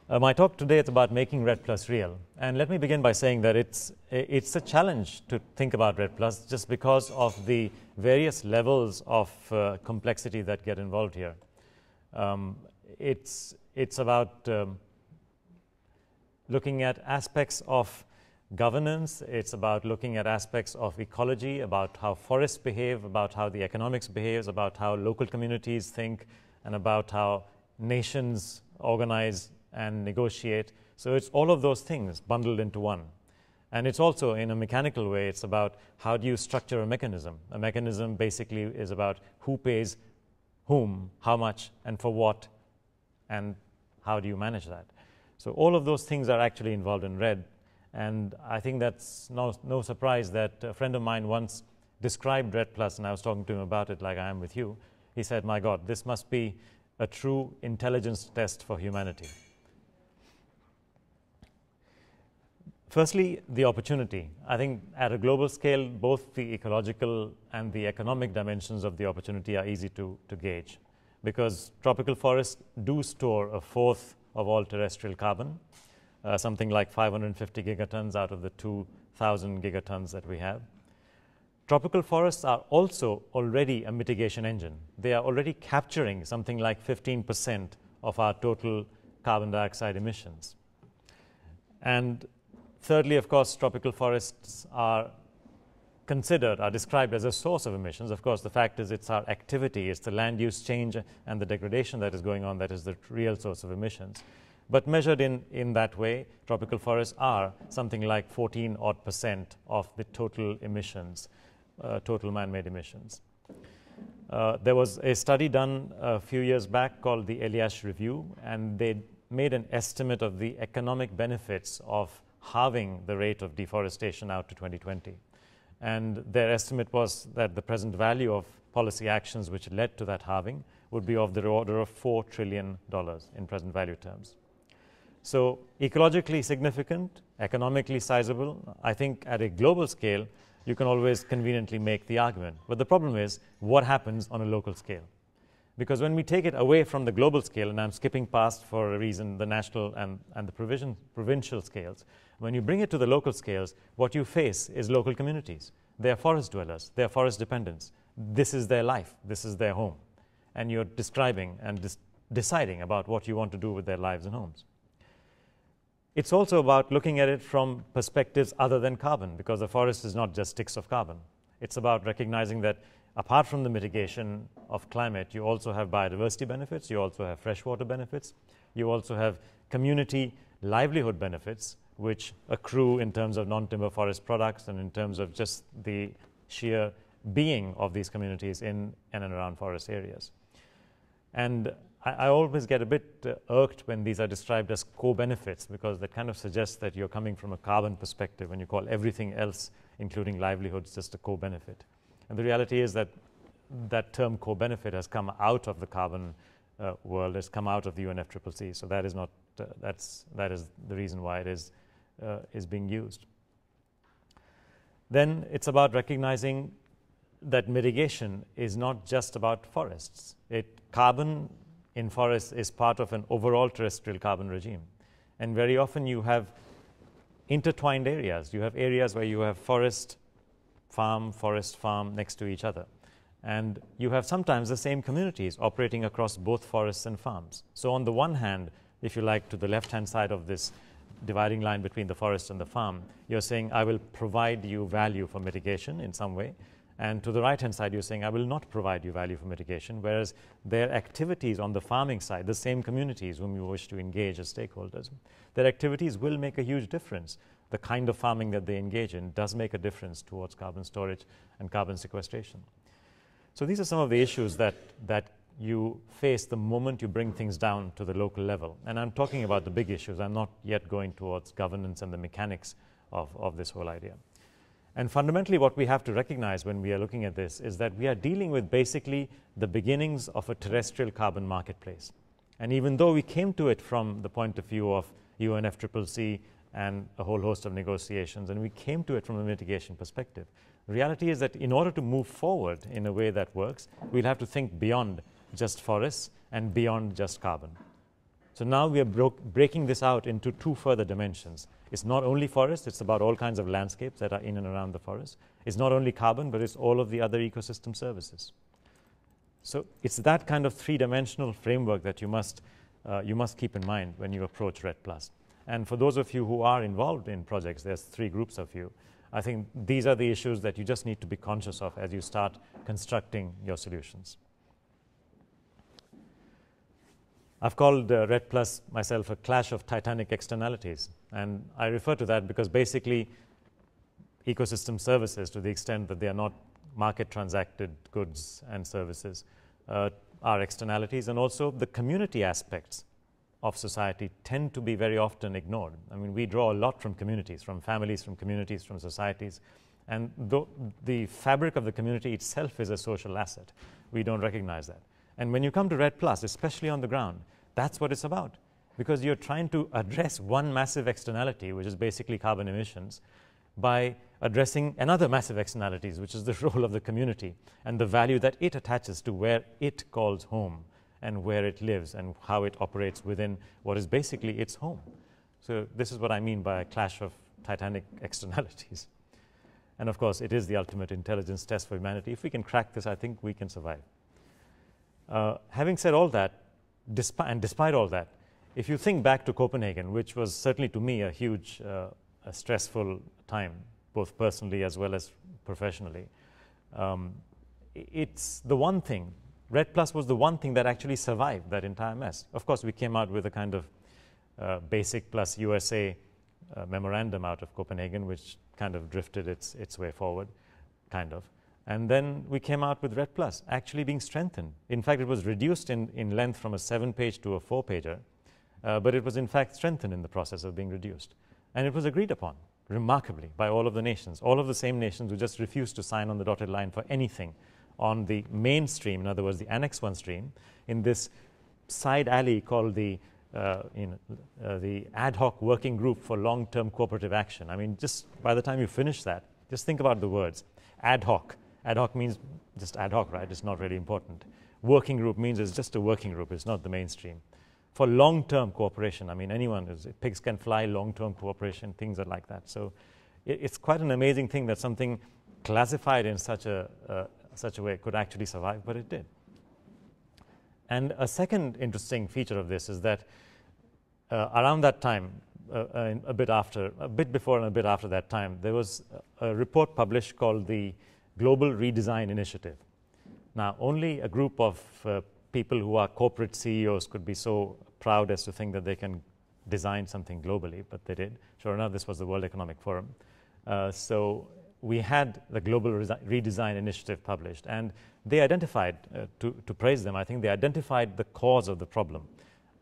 My talk today is about making REDD+ real. And let me begin by saying that it's a challenge to think about REDD+ just because of the various levels of complexity that get involved here. It's about looking at aspects of governance. It's about looking at aspects of ecology, about how forests behave, about how the economics behaves, about how local communities think, and about how nations organize and negotiate. So it's all of those things bundled into one. And it's also, in a mechanical way, it's about how do you structure a mechanism. A mechanism basically is about who pays whom, how much, and for what, and how do you manage that. So all of those things are actually involved in REDD. And I think that's no surprise that a friend of mine once described REDD+, and I was talking to him about it like I am with you. He said, my God, this must be a true intelligence test for humanity. Firstly, the opportunity. I think at a global scale, both the ecological and the economic dimensions of the opportunity are easy to gauge, because tropical forests do store a fourth of all terrestrial carbon, something like 550 gigatons out of the 2,000 gigatons that we have. Tropical forests are also already a mitigation engine. They are already capturing something like 15% of our total carbon dioxide emissions. And thirdly, of course, tropical forests are described as a source of emissions. Of course, the fact is it's our activity, it's the land use change and the degradation that is going on that is the real source of emissions. But measured in that way, tropical forests are something like 14% of the total emissions, total man-made emissions. There was a study done a few years back called the Eliash Review, and they made an estimate of the economic benefits of halving the rate of deforestation out to 2020. And their estimate was that the present value of policy actions which led to that halving would be of the order of $4 trillion in present value terms. So ecologically significant, economically sizable. I think at a global scale, you can always conveniently make the argument. But the problem is, what happens on a local scale? Because when we take it away from the global scale, and I'm skipping past for a reason the national and the provincial scales, when you bring it to the local scales, what you face is local communities. They are forest dwellers. They are forest dependents. This is their life. This is their home. And you're describing and deciding about what you want to do with their lives and homes. It's also about looking at it from perspectives other than carbon, because the forest is not just sticks of carbon. It's about recognizing that apart from the mitigation of climate, you also have biodiversity benefits, you also have freshwater benefits, you also have community livelihood benefits, which accrue in terms of non-timber forest products and in terms of just the sheer being of these communities in and around forest areas. And I always get a bit irked when these are described as co-benefits, because that kind of suggests that you're coming from a carbon perspective when you call everything else, including livelihoods, just a co-benefit. And the reality is that that term co-benefit has come out of the carbon world, has come out of the UNFCCC. So that is not that is the reason why it is being used. Then it's about recognizing that mitigation is not just about forests. Carbon in forests is part of an overall terrestrial carbon regime. And very often you have intertwined areas. You have areas where you have forest farm next to each other. And you have sometimes the same communities operating across both forests and farms. So on the one hand, if you like, to the left-hand side of this dividing line between the forest and the farm, you're saying, I will provide you value for mitigation in some way. And to the right-hand side, you're saying, I will not provide you value for mitigation, whereas their activities on the farming side, the same communities whom you wish to engage as stakeholders, their activities will make a huge difference. The kind of farming that they engage in does make a difference towards carbon storage and carbon sequestration. So these are some of the issues that you face the moment you bring things down to the local level. And I'm talking about the big issues. I'm not yet going towards governance and the mechanics of this whole idea. And fundamentally, what we have to recognize when we are looking at this is that we are dealing with basically the beginnings of a terrestrial carbon marketplace. And even though we came to it from the point of view of UNFCCC and a whole host of negotiations, and we came to it from a mitigation perspective, the reality is that in order to move forward in a way that works, we'll have to think beyond just forests and beyond just carbon. So now we are breaking this out into two further dimensions. It's not only forest, it's about all kinds of landscapes that are in and around the forest. It's not only carbon, but it's all of the other ecosystem services. So it's that kind of three-dimensional framework that you must keep in mind when you approach REDD+. And for those of you who are involved in projects, there's three groups of you. I think these are the issues that you just need to be conscious of as you start constructing your solutions. I've called REDD+ myself a clash of titanic externalities. And I refer to that because basically ecosystem services, to the extent that they are not market transacted goods and services, are externalities. And also the community aspects of society tend to be very often ignored. I mean, we draw a lot from communities, from families, from communities, from societies. And the fabric of the community itself is a social asset. We don't recognize that. And when you come to REDD+, especially on the ground, that's what it's about. Because you're trying to address one massive externality, which is basically carbon emissions, by addressing another massive externalities, which is the role of the community and the value that it attaches to where it calls home and where it lives and how it operates within what is basically its home. So this is what I mean by a clash of titanic externalities. And of course, it is the ultimate intelligence test for humanity. If we can crack this, I think we can survive. Having said all that, despite all that, if you think back to Copenhagen, which was certainly to me a huge, a stressful time, both personally as well as professionally, it's the one thing, REDD+ was the one thing that actually survived that entire mess. Of course, we came out with a kind of basic plus USA memorandum out of Copenhagen, which kind of drifted its way forward, kind of. And then we came out with REDD+, actually being strengthened. In fact, it was reduced in length from a 7-page to a 4-pager, but it was in fact strengthened in the process of being reduced. And it was agreed upon, remarkably, by all of the nations, all of the same nations who just refused to sign on the dotted line for anything on the mainstream, in other words, the Annex 1 stream, in this side alley called the ad hoc working group for long-term cooperative action. I mean, just by the time you finish that, just think about the words. Ad hoc. Ad hoc means just ad hoc, right? It's not really important. Working group means it's just a working group. It's not the mainstream. For long-term cooperation, I mean, pigs can fly, long-term cooperation, things are like that. So it's quite an amazing thing that something classified in such a way could actually survive, but it did. And a second interesting feature of this is that around that time, a bit before and a bit after that time, there was a report published called the Global Redesign Initiative. Now, only a group of people who are corporate CEOs could be so proud as to think that they can design something globally, but they did. Sure enough, this was the World Economic Forum. So we had the Global Redesign Initiative published, and they identified, to praise them, I think they identified the cause of the problem,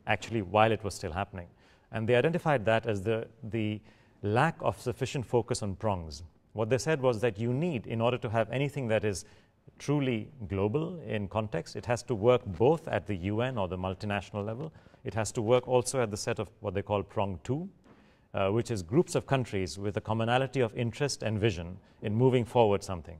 actually, while it was still happening. And they identified that as the lack of sufficient focus on prongs. What they said was that you need, in order to have anything that is truly global in context, it has to work both at the UN or the multinational level. It has to work also at the set of what they call prong 2, which is groups of countries with a commonality of interest and vision in moving forward something,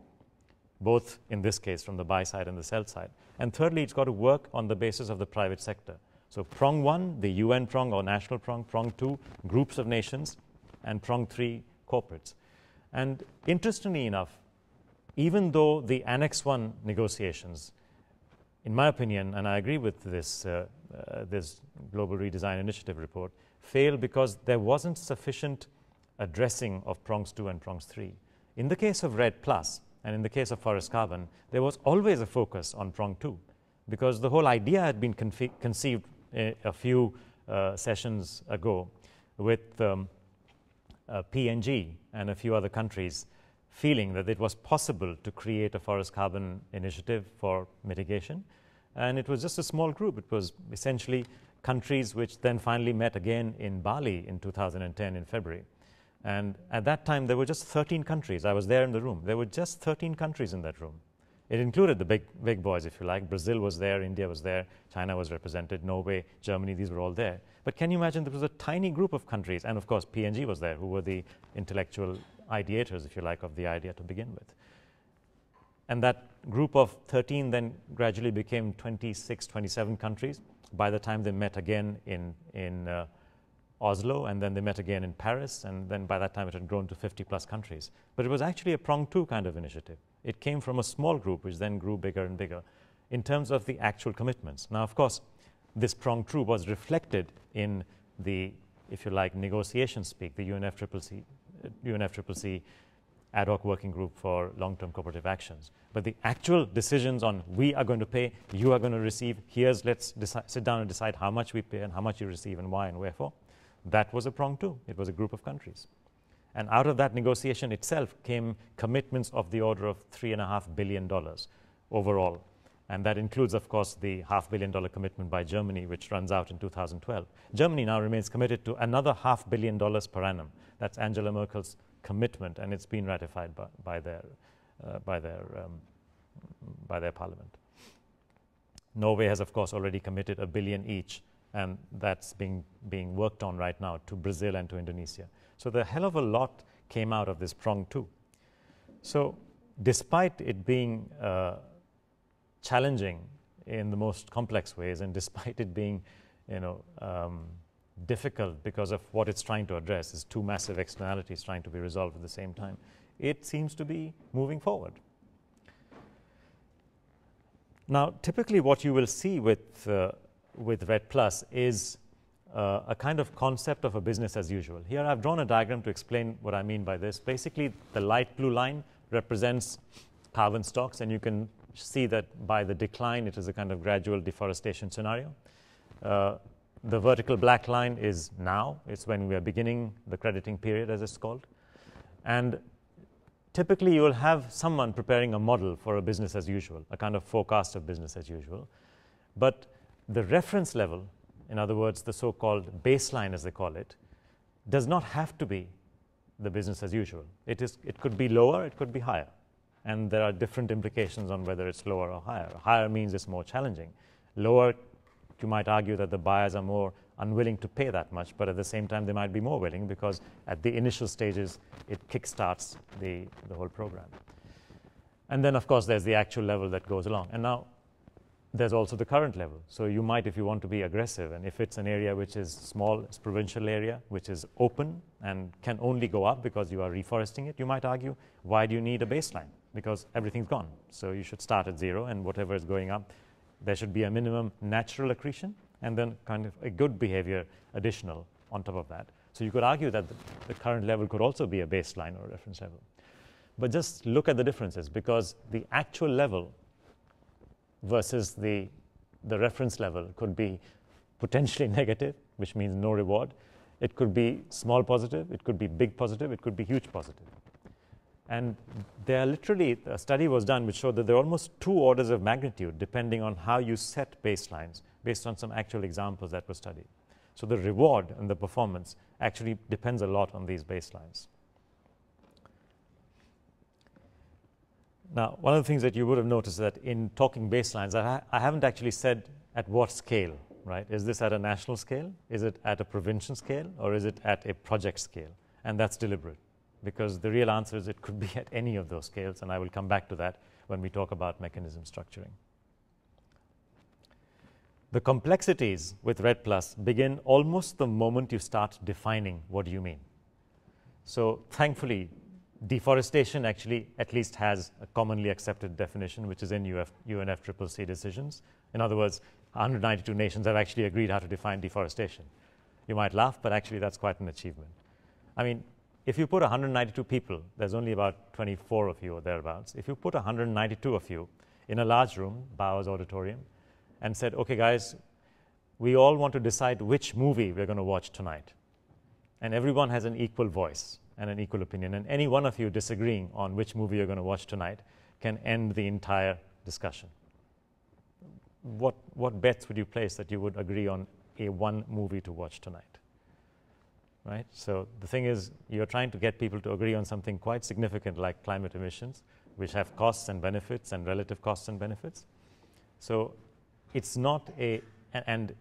both in this case from the buy side and the sell side. And thirdly, it's got to work on the basis of the private sector. So prong 1, the UN prong or national prong 2, groups of nations, and prong 3, corporates. And interestingly enough, even though the Annex 1 negotiations, in my opinion, and I agree with this, this Global Redesign Initiative report, failed because there wasn't sufficient addressing of prongs 2 and prongs 3. In the case of REDD+, and in the case of forest carbon, there was always a focus on prong 2, because the whole idea had been conceived a few sessions ago with PNG and a few other countries feeling that it was possible to create a forest carbon initiative for mitigation. And it was just a small group. It was essentially countries which then finally met again in Bali in 2010 in February. And at that time, there were just 13 countries. I was there in the room. There were just 13 countries in that room. It included the big boys, if you like. Brazil was there, India was there, China was represented, Norway, Germany, these were all there. But can you imagine there was a tiny group of countries, and of course PNG was there, who were the intellectual ideators, if you like, of the idea to begin with. And that group of 13 then gradually became 26, 27 countries. by the time they met again in Oslo, and then they met again in Paris, and then by that time it had grown to 50+ countries. But it was actually a pronged two kind of initiative. It came from a small group, which then grew bigger and bigger in terms of the actual commitments. Now, of course, this pronged two was reflected in the, if you like, negotiation speak, the UNFCCC ad hoc working group for long-term cooperative actions. But the actual decisions on we are going to pay, you are going to receive, let's sit down and decide how much we pay and how much you receive and why and wherefore, that was a prong two. It was a group of countries. And out of that negotiation itself came commitments of the order of $3.5 billion overall. And that includes, of course, the $500 million commitment by Germany, which runs out in 2012. Germany now remains committed to another $500 million per annum. That's Angela Merkel's commitment, and it's been ratified by their parliament. Norway has, of course, already committed $1 billion each, and that's being worked on right now to Brazil and to Indonesia. So the hell of a lot came out of this prong two. So despite it being challenging in the most complex ways, and despite it being, difficult because of what it's trying to address, is two massive externalities trying to be resolved at the same time, it seems to be moving forward. Now, typically what you will see with REDD+ is a kind of concept of a business as usual. Here I've drawn a diagram to explain what I mean by this. Basically, the light blue line represents carbon stocks, and you can see that by the decline, it is a kind of gradual deforestation scenario. The vertical black line is now. It's when we are beginning the crediting period, as it's called. And typically, you will have someone preparing a model for a business as usual, a kind of forecast of business as usual. But the reference level, in other words, the so-called baseline, as they call it, does not have to be the business as usual. It could be lower, it could be higher. And there are different implications on whether it's lower or higher. Higher means it's more challenging. Lower, you might argue that the buyers are more unwilling to pay that much, but at the same time, they might be more willing because at the initial stages, it kickstarts the whole program. And then, of course, there's the actual level that goes along. And now, there's also the current level. So you might, if you want to be aggressive, and if it's an area which is small, it's a provincial area, which is open and can only go up because you are reforesting it, you might argue, why do you need a baseline? Because everything's gone. So you should start at zero, and whatever is going up, there should be a minimum natural accretion, and then kind of a good behavior additional on top of that. So you could argue that the current level could also be a baseline or a reference level. But just look at the differences, because the actual level versus the reference level could be potentially negative, which means no reward. It could be small positive, it could be big positive, it could be huge positive. And there are literally, a study was done which showed that there are almost 2 orders of magnitude depending on how you set baselines based on some actual examples that were studied. So the reward and the performance actually depends a lot on these baselines. Now, one of the things that you would have noticed that in talking baselines, I haven't actually said at what scale, right? Is this at a national scale? Is it at a provincial scale? Or is it at a project scale? And that's deliberate, because the real answer is it could be at any of those scales, and I will come back to that when we talk about mechanism structuring. The complexities with REDD+ begin almost the moment you start defining what you mean. So thankfully, deforestation actually at least has a commonly accepted definition, which is in UNFCCC decisions. In other words, 192 nations have actually agreed how to define deforestation. You might laugh, but actually that's quite an achievement. I mean, if you put 192 people, there's only about 24 of you or thereabouts. If you put 192 of you in a large room, Bauer's auditorium, and said, okay, guys, we all want to decide which movie we're going to watch tonight. And everyone has an equal voice and an equal opinion. And any one of you disagreeing on which movie you're going to watch tonight can end the entire discussion. What bets would you place that you would agree on one movie to watch tonight? Right? So the thing is, you're trying to get people to agree on something quite significant like climate emissions, which have costs and benefits and relative costs and benefits. So it's not and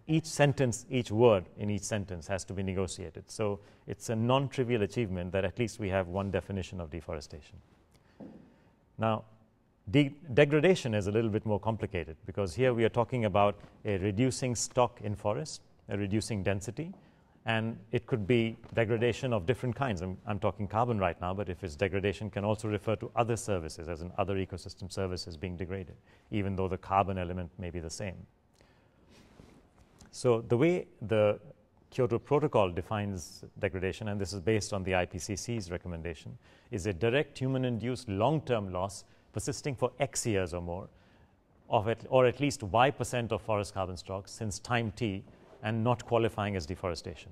each sentence, each word in each sentence has to be negotiated. So it's a non-trivial achievement that at least we have one definition of deforestation. Now, Degradation is a little bit more complicated, because here we are talking about a reducing stock in forest, a reducing density, and it could be degradation of different kinds. I'm talking carbon right now, but if it's degradation, can also refer to other services, as in other ecosystem services being degraded, even though the carbon element may be the same. So the way the Kyoto Protocol defines degradation, and this is based on the IPCC's recommendation, is a direct human-induced long-term loss persisting for X years or more, or at least Y% of forest carbon stock since time t, and not qualifying as deforestation.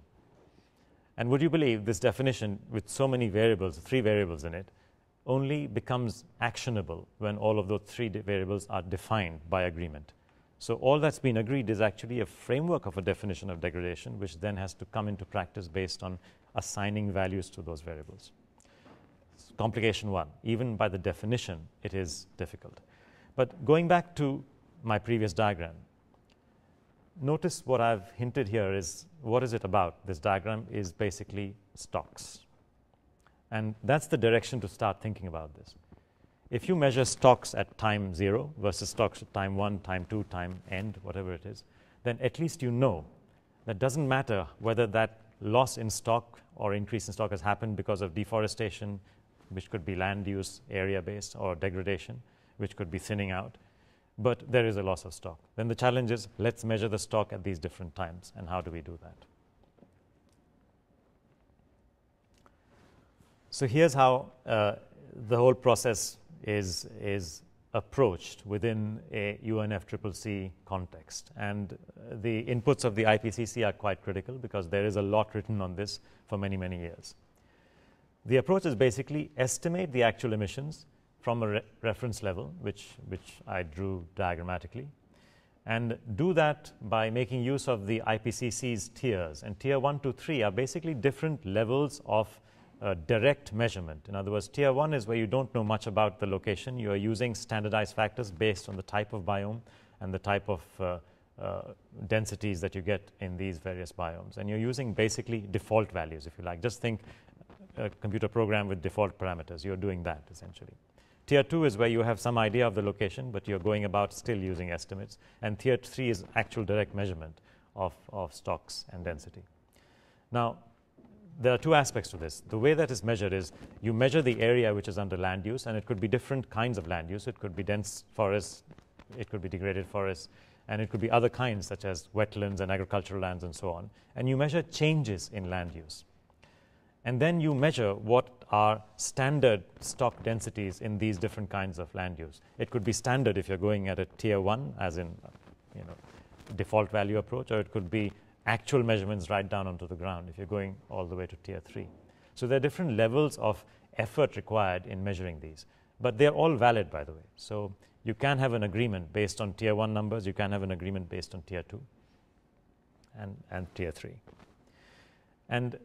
And would you believe this definition, with so many variables, 3 variables in it, only becomes actionable when all of those 3 variables are defined by agreement. So all that's been agreed is actually a framework of a definition of degradation, which then has to come into practice based on assigning values to those variables. Complication 1, even by the definition, it is difficult. But going back to my previous diagram, notice what I've hinted here is, what is it about? This diagram is basically stocks. And that's the direction to start thinking about this. If you measure stocks at time 0 versus stocks at time 1, time 2, time end, whatever it is, then at least you know that doesn't matter whether that loss in stock or increase in stock has happened because of deforestation, which could be land use area-based, or degradation, which could be thinning out, but there is a loss of stock. Then the challenge is, let's measure the stock at these different times, and how do we do that? So here's how the whole process is approached within a UNFCCC context. And the inputs of the IPCC are quite critical, because there is a lot written on this for many, many years. The approach is basically estimate the actual emissions from a reference level, which I drew diagrammatically, and do that by making use of the IPCC's tiers. And tier 1 to 3 are basically different levels of direct measurement. In other words, tier 1 is where you don't know much about the location. You are using standardized factors based on the type of biome and the type of densities that you get in these various biomes. And you're using basically default values, if you like. Just think a computer program with default parameters. You're doing that, essentially. Tier 2 is where you have some idea of the location, but you're going about still using estimates. And tier 3 is actual direct measurement of stocks and density. Now, there are 2 aspects to this. The way that is measured is, you measure the area which is under land use, and it could be different kinds of land use. It could be dense forests, it could be degraded forests, and it could be other kinds, such as wetlands and agricultural lands and so on. And you measure changes in land use. And then you measure what are standard stock densities in these different kinds of land use. It could be standard if you're going at a tier 1, as in default value approach, or it could be actual measurements right down onto the ground if you're going all the way to tier 3. So there are different levels of effort required in measuring these, but they're all valid, by the way. So you can have an agreement based on tier 1 numbers, you can have an agreement based on tier 2 and tier 3. And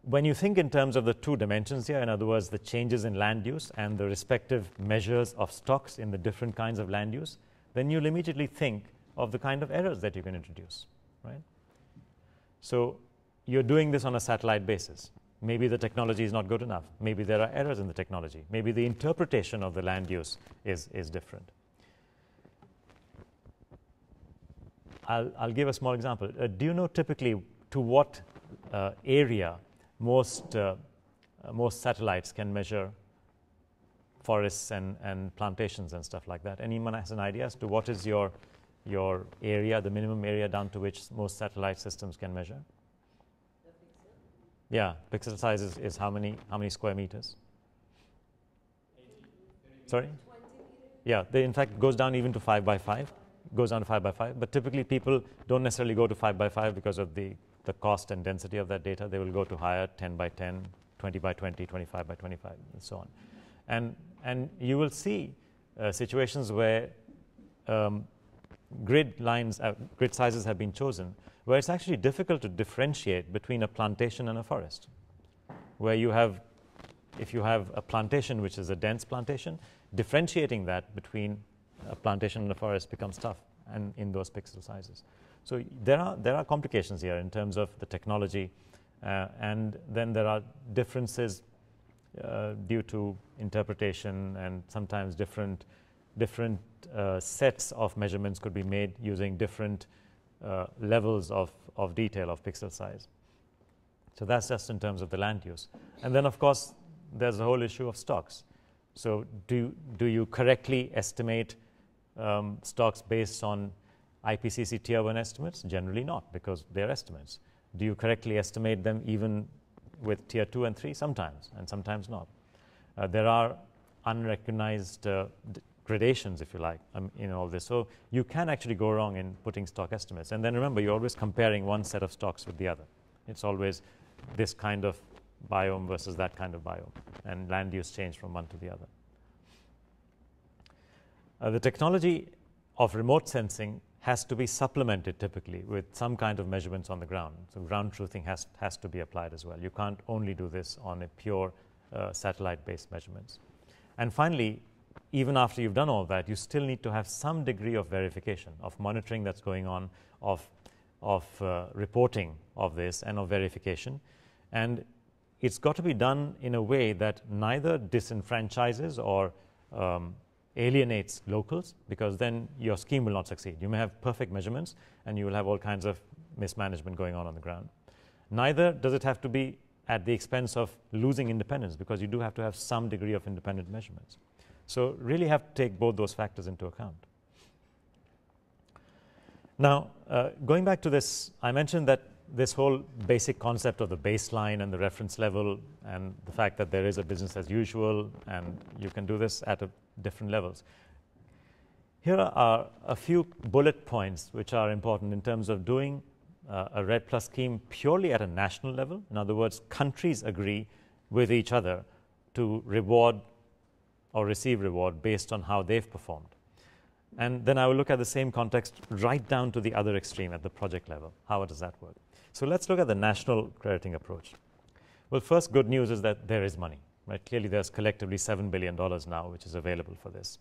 when you think in terms of the 2 dimensions here, in other words, the changes in land use and the respective measures of stocks in the different kinds of land use, then you'll immediately think of the kind of errors that you can introduce, right? So you're doing this on a satellite basis. Maybe the technology is not good enough. Maybe there are errors in the technology. Maybe the interpretation of the land use is different. I'll give a small example. Do you know typically to what area most satellites can measure forests and plantations and stuff like that? Anyone has an idea as to what is your area, the minimum area down to which most satellite systems can measure? The pixel? Yeah, pixel size is how many square meters? 80. Sorry? 20 meters? Yeah, they in fact goes down even to 5 by 5. Goes down to 5 by 5, but typically people don't necessarily go to 5 by 5 because of the cost and density of that data. They will go to higher, 10 by 10, 20 by 20, 25 by 25, and so on. And you will see situations where grid sizes have been chosen, where it's actually difficult to differentiate between a plantation and a forest. Where if you have a plantation which is a dense plantation, differentiating that between a plantation and a forest becomes tough, and in those pixel sizes. So there are complications here in terms of the technology, and then there are differences due to interpretation and sometimes different different sets of measurements could be made using different levels of detail of pixel size. So that's just in terms of the land use. And then, of course, there's the whole issue of stocks. So do you correctly estimate stocks based on IPCC Tier 1 estimates? Generally not, because they're estimates. Do you correctly estimate them even with Tier 2 and 3? Sometimes, and sometimes not. There are unrecognized gradations, if you like, in all this. So you can actually go wrong in putting stock estimates. And then remember, you're always comparing one set of stocks with the other. It's always this kind of biome versus that kind of biome, and land use change from one to the other. The technology of remote sensing has to be supplemented typically with some kind of measurements on the ground. So ground truthing has to be applied as well. You can't only do this on a pure satellite-based measurements. And finally, even after you've done all that, you still need to have some degree of verification, of monitoring that's going on, of reporting of this and of verification. And it's got to be done in a way that neither disenfranchises or alienates locals, because then your scheme will not succeed. You may have perfect measurements and you will have all kinds of mismanagement going on the ground. Neither does it have to be at the expense of losing independence, because you do have to have some degree of independent measurements. So really have to take both those factors into account. Now, going back to this, I mentioned that this whole basic concept of the baseline and the reference level, and the fact that there is a business as usual and you can do this at different levels. Here are a few bullet points which are important in terms of doing a REDD+ scheme purely at a national level. In other words, countries agree with each other to reward or receive reward based on how they've performed. And then I will look at the same context right down to the other extreme at the project level. How does that work? So let's look at the national crediting approach. Well, first, good news is that there is money, right? Clearly, there's collectively $7 billion now, which is available for this.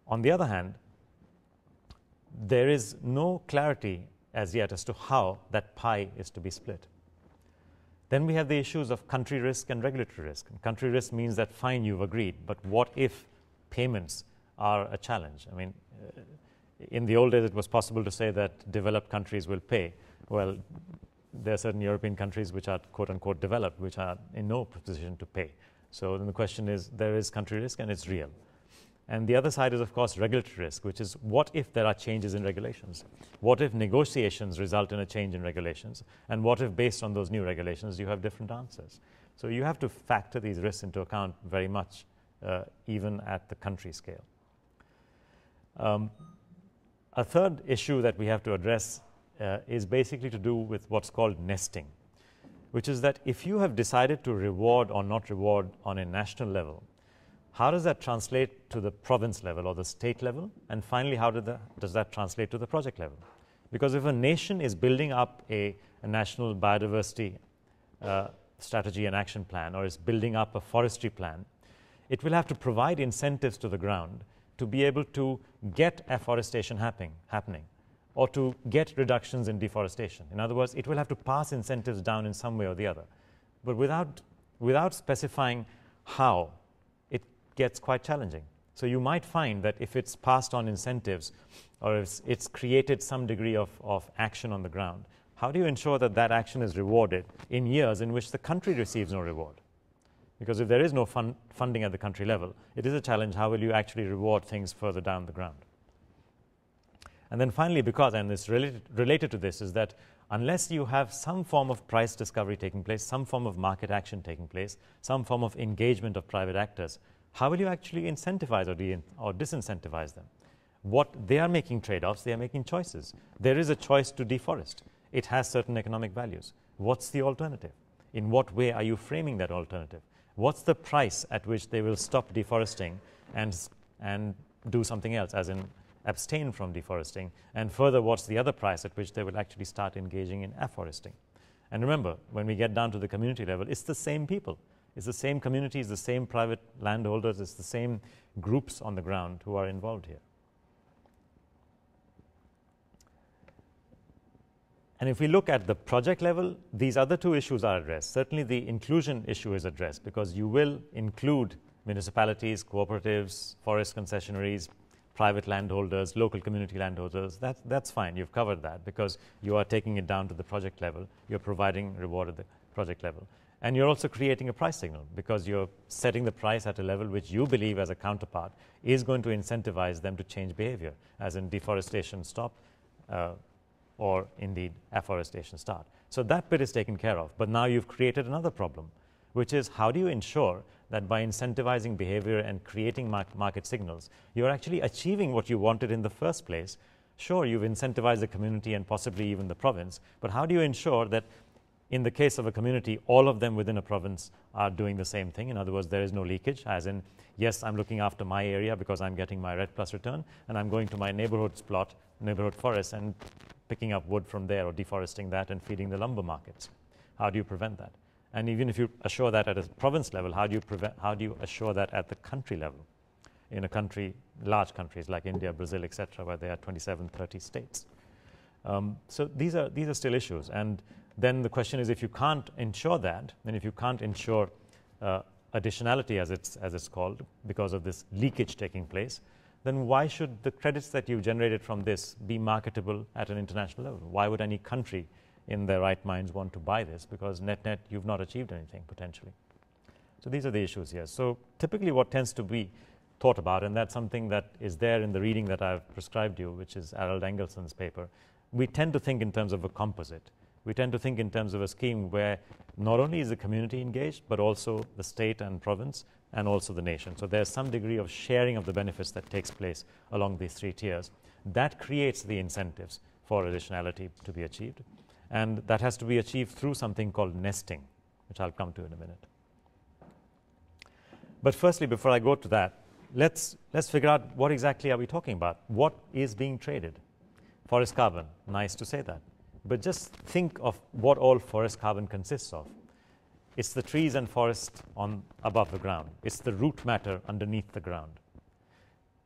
On the other hand, there is no clarity as yet as to how that pie is to be split. Then we have the issues of country risk and regulatory risk. And country risk means that, fine, you've agreed, but what if payments are a challenge? I mean, in the old days, it was possible to say that developed countries will pay. Well, there are certain European countries which are quote-unquote developed, which are in no position to pay. So then the question is, there is country risk and it's real. And the other side is, of course, regulatory risk, which is what if there are changes in regulations? What if negotiations result in a change in regulations? And what if, based on those new regulations, you have different answers? So you have to factor these risks into account very much, even at the country scale. A third issue that we have to address is basically to do with what's called nesting, which is that if you have decided to reward or not reward on a national level, how does that translate to the province level or the state level? And finally, how does that translate to the project level? Because if a nation is building up a national biodiversity strategy and action plan, or is building up a forestry plan, it will have to provide incentives to the ground to be able to get afforestation happening, or to get reductions in deforestation. In other words, it will have to pass incentives down in some way or the other. But without specifying how, it gets quite challenging. So you might find that if it's passed on incentives, or if it's created some degree of action on the ground, how do you ensure that that action is rewarded in years in which the country receives no reward? Because if there is no funding at the country level, it is a challenge. How will you actually reward things further down the ground? And then finally, and it's related to this, is that unless you have some form of price discovery taking place, some form of market action taking place, some form of engagement of private actors, how will you actually incentivize or disincentivize them? They are making trade-offs, they are making choices. There is a choice to deforest. It has certain economic values. What's the alternative? In what way are you framing that alternative? What's the price at which they will stop deforesting and do something else, as in abstain from deforesting? And further, what's the other price at which they will actually start engaging in afforesting? And remember, when we get down to the community level, it's the same people. It's the same communities, the same private landholders, it's the same groups on the ground who are involved here. And if we look at the project level, these other two issues are addressed. Certainly the inclusion issue is addressed, because you will include municipalities, cooperatives, forest concessionaries, private landholders, local community landholders, that's fine. You've covered that because you are taking it down to the project level. You're providing reward at the project level. And you're also creating a price signal because you're setting the price at a level which you believe as a counterpart is going to incentivize them to change behavior, as in deforestation stop or indeed afforestation start. So that bit is taken care of. But now you've created another problem, which is how do you ensure that by incentivizing behavior and creating market signals, you're actually achieving what you wanted in the first place. Sure, you've incentivized the community and possibly even the province, but how do you ensure that in the case of a community, all of them within a province are doing the same thing? In other words, there is no leakage, as in, yes, I'm looking after my area because I'm getting my REDD+ return, and I'm going to my neighborhood's plot, neighborhood forest, and picking up wood from there or deforesting that and feeding the lumber markets. How do you prevent that? And even if you assure that at a province level, how do you assure that at the country level? In a country, large countries like India, Brazil, etc., where there are 27, 30 states. So these are still issues. And then the question is, if you can't ensure that, and if you can't ensure additionality, as it's called, because of this leakage taking place, then why should the credits that you've generated from this be marketable at an international level? Why would any country in their right minds want to buy this? Because net, you've not achieved anything potentially. So these are the issues here. So typically what tends to be thought about, and that's something that is there in the reading that I've prescribed you, which is Harold Engelson's paper, we tend to think in terms of a composite. We tend to think in terms of a scheme where not only is the community engaged, but also the state and province, and also the nation. So there's some degree of sharing of the benefits that takes place along these three tiers. That creates the incentives for additionality to be achieved. And that has to be achieved through something called nesting, which I'll come to in a minute. But firstly, before I go to that, let's figure out what exactly are we talking about. What is being traded? Forest carbon, nice to say that. But just think of what all forest carbon consists of. It's the trees and forests above the ground. It's the root matter underneath the ground.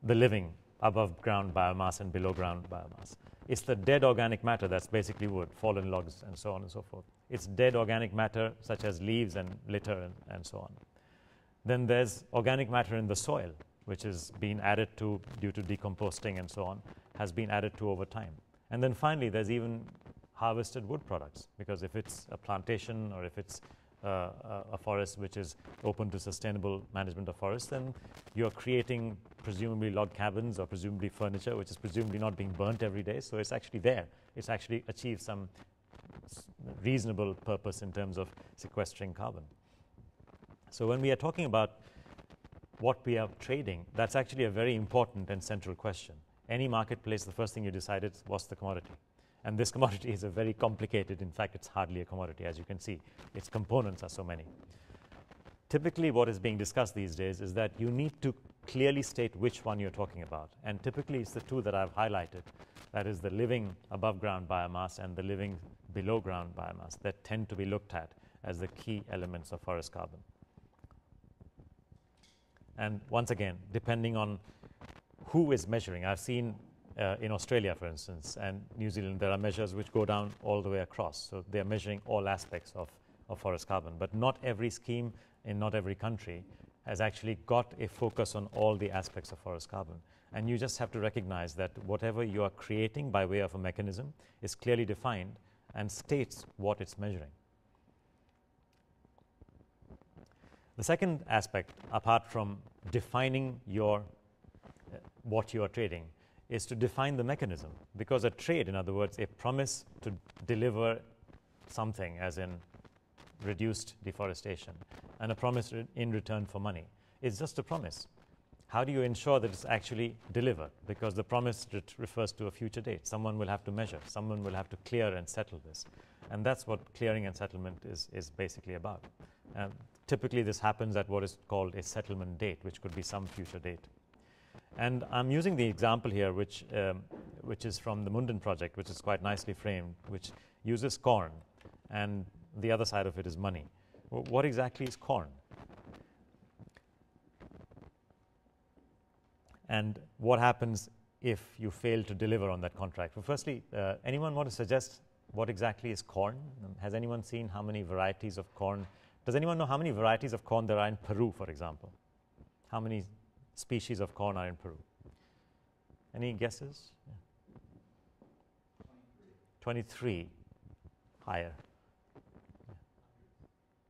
The living above ground biomass and below ground biomass. It's the dead organic matter, that's basically wood, fallen logs, and so on and so forth. It's dead organic matter such as leaves and litter and so on. Then there's organic matter in the soil, which is being added to due to decomposting and so on, has been added to over time. And then finally, there's even harvested wood products, because if it's a plantation or if it's a forest which is open to sustainable management of forests, then you're creating presumably log cabins or presumably furniture, which is presumably not being burnt every day. So it's actually there. It's actually achieved some reasonable purpose in terms of sequestering carbon. So when we are talking about what we are trading, that's actually a very important and central question. Any marketplace, the first thing you decide is what's the commodity. And this commodity is a very complicated, in fact, it's hardly a commodity, as you can see. Its components are so many. Typically, what is being discussed these days is that you need to clearly state which one you're talking about. And typically, it's the two that I've highlighted. That is the living above ground biomass and the living below ground biomass that tend to be looked at as the key elements of forest carbon. And once again, depending on who is measuring, I've seen in Australia, for instance, and New Zealand, there are measures which go down all the way across. So they're measuring all aspects of forest carbon. But not every scheme in not every country has actually got a focus on all the aspects of forest carbon. And you just have to recognize that whatever you are creating by way of a mechanism is clearly defined and states what it's measuring. The second aspect, apart from defining what you are trading, is to define the mechanism. Because a trade, in other words, a promise to deliver something, as in reduced deforestation, and a promise in return for money, is just a promise. How do you ensure that it's actually delivered? Because the promise refers to a future date. Someone will have to measure. Someone will have to clear and settle this. And that's what clearing and settlement is basically about. Typically, this happens at what is called a settlement date, which could be some future date. And I'm using the example here, which is from the Munden project, which is quite nicely framed, which uses corn, and the other side of it is money. What exactly is corn? And what happens if you fail to deliver on that contract? Well, firstly, anyone want to suggest what exactly is corn? Has anyone seen how many varieties of corn? Does anyone know how many varieties of corn there are in Peru, for example? How many species of corn are in Peru? Any guesses? Yeah. 23. Higher. Yeah.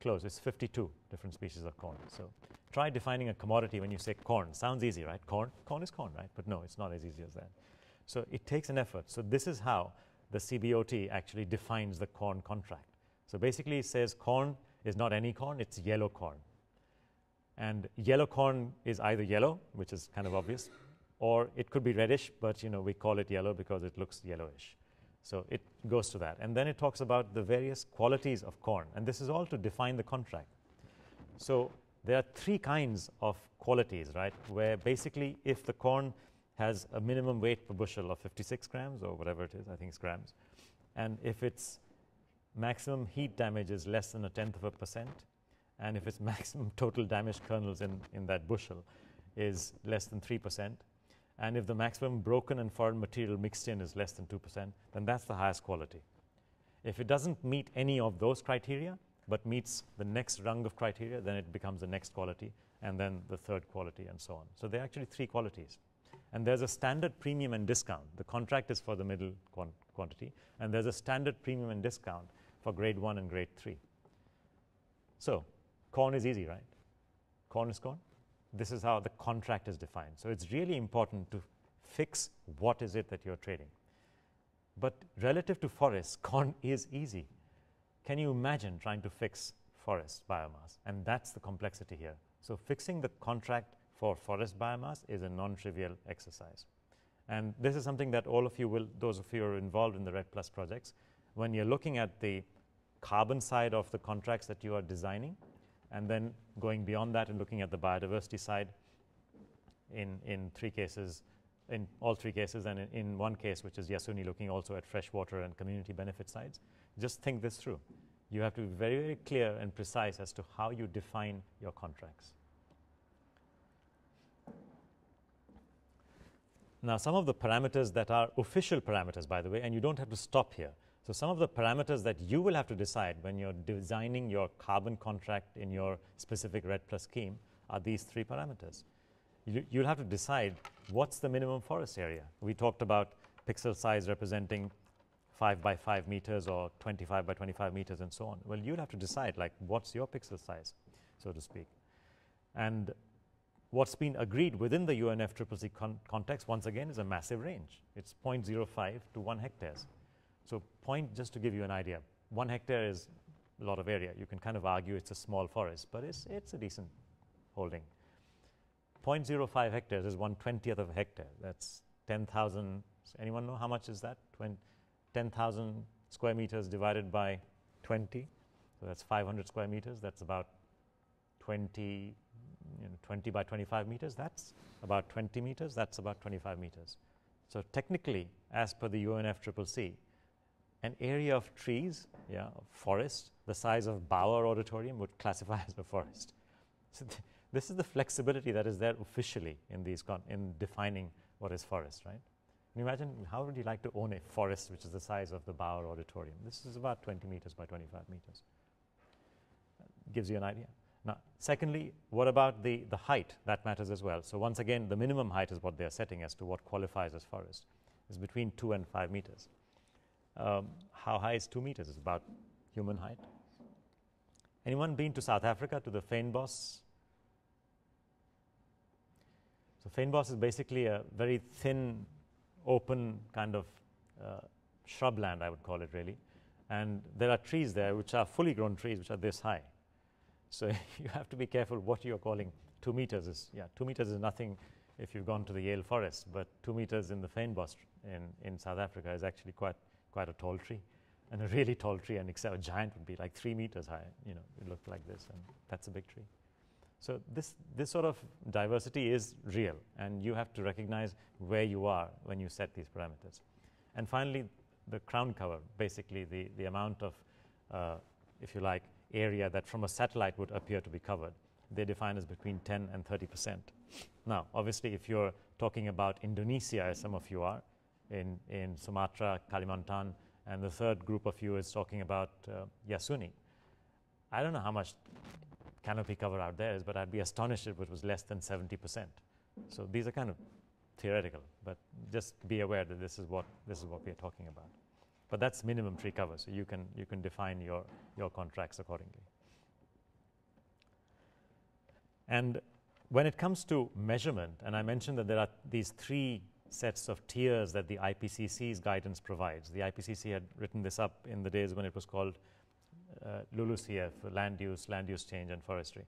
Close. It's 52 different species of corn. So try defining a commodity when you say corn. Sounds easy, right? Corn is corn, right? But no, it's not as easy as that. So it takes an effort. So this is how the CBOT actually defines the corn contract. So basically it says corn is not any corn, it's yellow corn. And yellow corn is either yellow, which is kind of obvious, or it could be reddish, but we call it yellow because it looks yellowish. So it goes to that. And then it talks about the various qualities of corn. And this is all to define the contract. So there are 3 kinds of qualities, right? Where basically if the corn has a minimum weight per bushel of 56 grams or whatever it is, I think it's grams, and if its maximum heat damage is less than 0.1%, and if its maximum total damaged kernels in that bushel is less than 3%, and if the maximum broken and foreign material mixed in is less than 2%, then that's the highest quality. If it doesn't meet any of those criteria, but meets the next rung of criteria, then it becomes the next quality, and then the third quality, and so on. So there are actually 3 qualities. And there's a standard premium and discount. The contract is for the middle quantity, and there's a standard premium and discount for grade 1 and grade 3. So corn is easy, right? Corn is corn. This is how the contract is defined. So it's really important to fix what is it that you're trading. But relative to forests, corn is easy. Can you imagine trying to fix forest biomass? And that's the complexity here. So fixing the contract for forest biomass is a non-trivial exercise. And this is something that all of you will, those of you who are involved in the REDD+ projects, when you're looking at the carbon side of the contracts that you are designing, and then going beyond that and looking at the biodiversity side in 3 cases, in all 3 cases, and in one case, which is Yasuni, looking also at freshwater and community benefit sides, just think this through. You have to be very, very clear and precise as to how you define your contracts. Now, some of the parameters that are official parameters, by the way, and you don't have to stop here. So some of the parameters that you will have to decide when you're designing your carbon contract in your specific REDD+ scheme are these 3 parameters. You'll have to decide what's the minimum forest area. We talked about pixel size representing 5 by 5 meters or 25 by 25 meters and so on. Well, you'll have to decide, like, what's your pixel size, so to speak. And what's been agreed within the UNFCCC context, once again, is a massive range. It's 0.05 to 1 hectares. So just to give you an idea, 1 hectare is a lot of area. You can kind of argue it's a small forest, but it's a decent holding. 0.05 hectares is 1/20th of a hectare. That's 10,000. Anyone know how much is that? 10,000 square meters divided by 20. So that's 500 square meters. That's about 20 by 25 meters. That's about 20 meters. That's about 25 meters. So technically, as per the UNFCCC, an area of trees, of forest, the size of Bauer Auditorium would classify as a forest. So this is the flexibility that is there officially in these in defining what is forest, right? Can you imagine how would you like to own a forest which is the size of the Bauer Auditorium? This is about 20 meters by 25 meters. Gives you an idea. Now, secondly, what about the height? That matters as well. So once again, the minimum height is what they're setting as to what qualifies as forest. It's between 2 and 5 meters. How high is 2 meters? It's about human height. Anyone been to South Africa, to the fynbos? So fynbos is basically a very thin, open kind of shrubland, I would call it really. And there are trees there which are fully grown trees which are this high. So you have to be careful what you're calling 2 meters. 2 meters is nothing if you've gone to the Yale forest, but 2 meters in the fynbos in South Africa is actually quite a tall tree. And a really tall tree, and except a giant would be like 3 meters high. It looked like this, and that's a big tree. So this sort of diversity is real, and you have to recognize where you are when you set these parameters. And finally, the crown cover, basically the amount of, if you like, area that from a satellite would appear to be covered. They define as between 10 and 30%. Now, obviously, if you're talking about Indonesia, as some of you are, in Sumatra, Kalimantan, and the third group of you is talking about Yasuni, I don't know how much canopy cover out there is, but I'd be astonished if it was less than 70%. So these are kind of theoretical, but just be aware that this is what we are talking about. But that's minimum tree cover, so you can define your contracts accordingly. And when it comes to measurement, and I mentioned that there are these 3 sets of tiers that the IPCC's guidance provides. The IPCC had written this up in the days when it was called LULUCF, land use change, and forestry.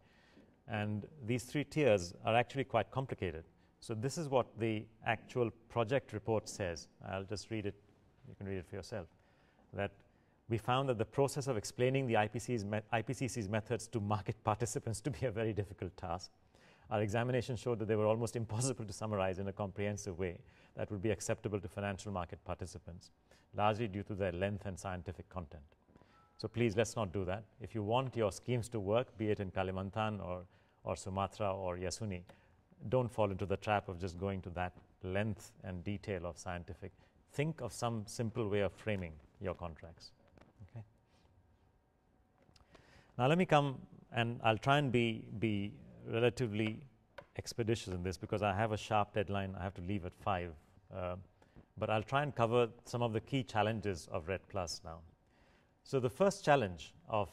And these 3 tiers are actually quite complicated. So this is what the actual project report says. I'll just read it. You can read it for yourself. That we found that the process of explaining the IPCC's methods to market participants to be a very difficult task. Our examination showed that they were almost impossible to summarize in a comprehensive way that would be acceptable to financial market participants, largely due to their length and scientific content. So please, let's not do that. If you want your schemes to work, be it in Kalimantan or Sumatra or Yasuni, don't fall into the trap of just going to that length and detail of scientific. Think of some simple way of framing your contracts. Okay. Now let me come, and I'll try and be relatively expeditious in this because I have a sharp deadline. I have to leave at 5. But I'll try and cover some of the key challenges of REDD+ now. So the first challenge of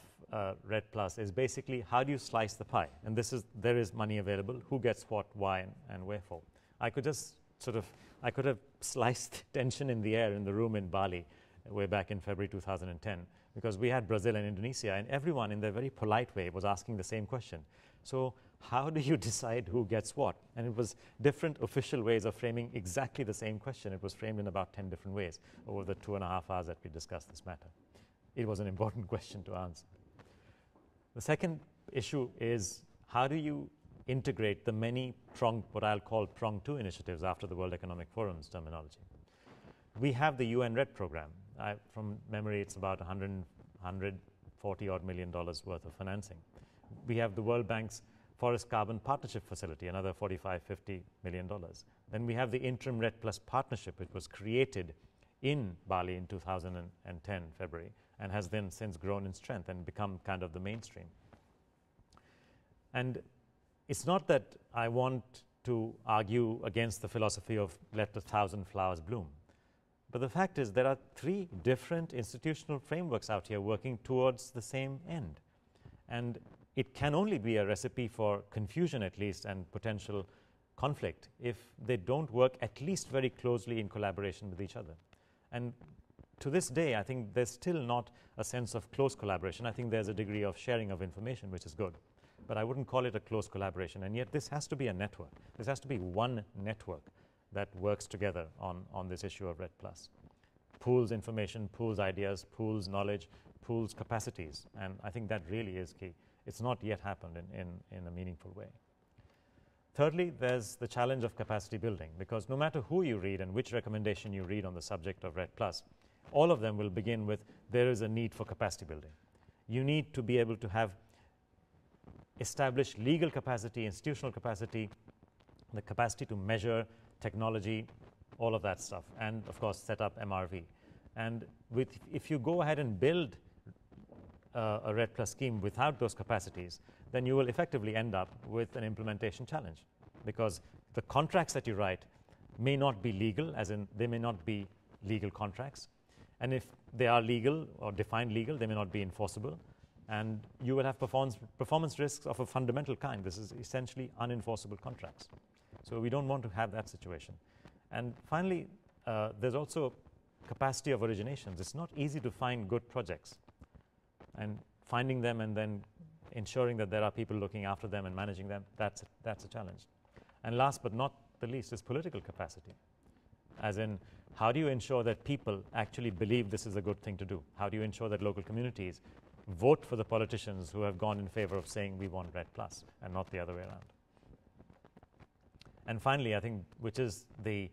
REDD+ is basically how do you slice the pie? And this is, there is money available, who gets what, why, and wherefore. I could just I could have sliced tension in the air in the room in Bali way back in February 2010, because we had Brazil and Indonesia, and everyone in their very polite way was asking the same question. So how do you decide who gets what? And it was different official ways of framing exactly the same question. It was framed in about 10 different ways over the 2.5 hours that we discussed this matter. It was an important question to answer. The second issue is how do you integrate the many pronged, what I'll call prong 2 initiatives after the World Economic Forum's terminology. We have the UN REDD program. From memory, it's about $140 million worth of financing. We have the World Bank's Forest Carbon Partnership Facility, another $45–50 million. Then we have the interim REDD+ partnership, which was created in Bali in 2010, February, and has then since grown in strength and become kind of the mainstream. And it's not that I want to argue against the philosophy of let 1,000 flowers bloom. But the fact is there are 3 different institutional frameworks out here working towards the same end. And it can only be a recipe for confusion, at least, and potential conflict if they don't work at least very closely in collaboration with each other. And to this day, I think there's still not a sense of close collaboration. I think there's a degree of sharing of information, which is good. But I wouldn't call it a close collaboration. And yet this has to be a network. This has to be one network that works together on this issue of REDD+. Pools information, pools ideas, pools knowledge, pools capacities. And I think that really is key. It's not yet happened in a meaningful way. Thirdly, there's the challenge of capacity building, because no matter who you read and which recommendation you read on the subject of REDD+, all of them will begin with there is a need for capacity building. You need to be able to have established legal capacity, institutional capacity, the capacity to measure technology, all of that stuff, and of course set up MRV. And if you go ahead and build a REDD+ scheme without those capacities, then you will effectively end up with an implementation challenge, because the contracts that you write may not be legal, as in they may not be legal contracts. And if they are legal or defined legal, they may not be enforceable. And you will have performance risks of a fundamental kind. This is essentially unenforceable contracts. So we don't want to have that situation. And finally, there's also capacity of originations. It's not easy to find good projects. And finding them and then ensuring that there are people looking after them and managing them, that's a challenge. And last but not the least is political capacity. As in, how do you ensure that people actually believe this is a good thing to do? How do you ensure that local communities vote for the politicians who have gone in favor of saying we want REDD+ and not the other way around? And finally, I think, which is the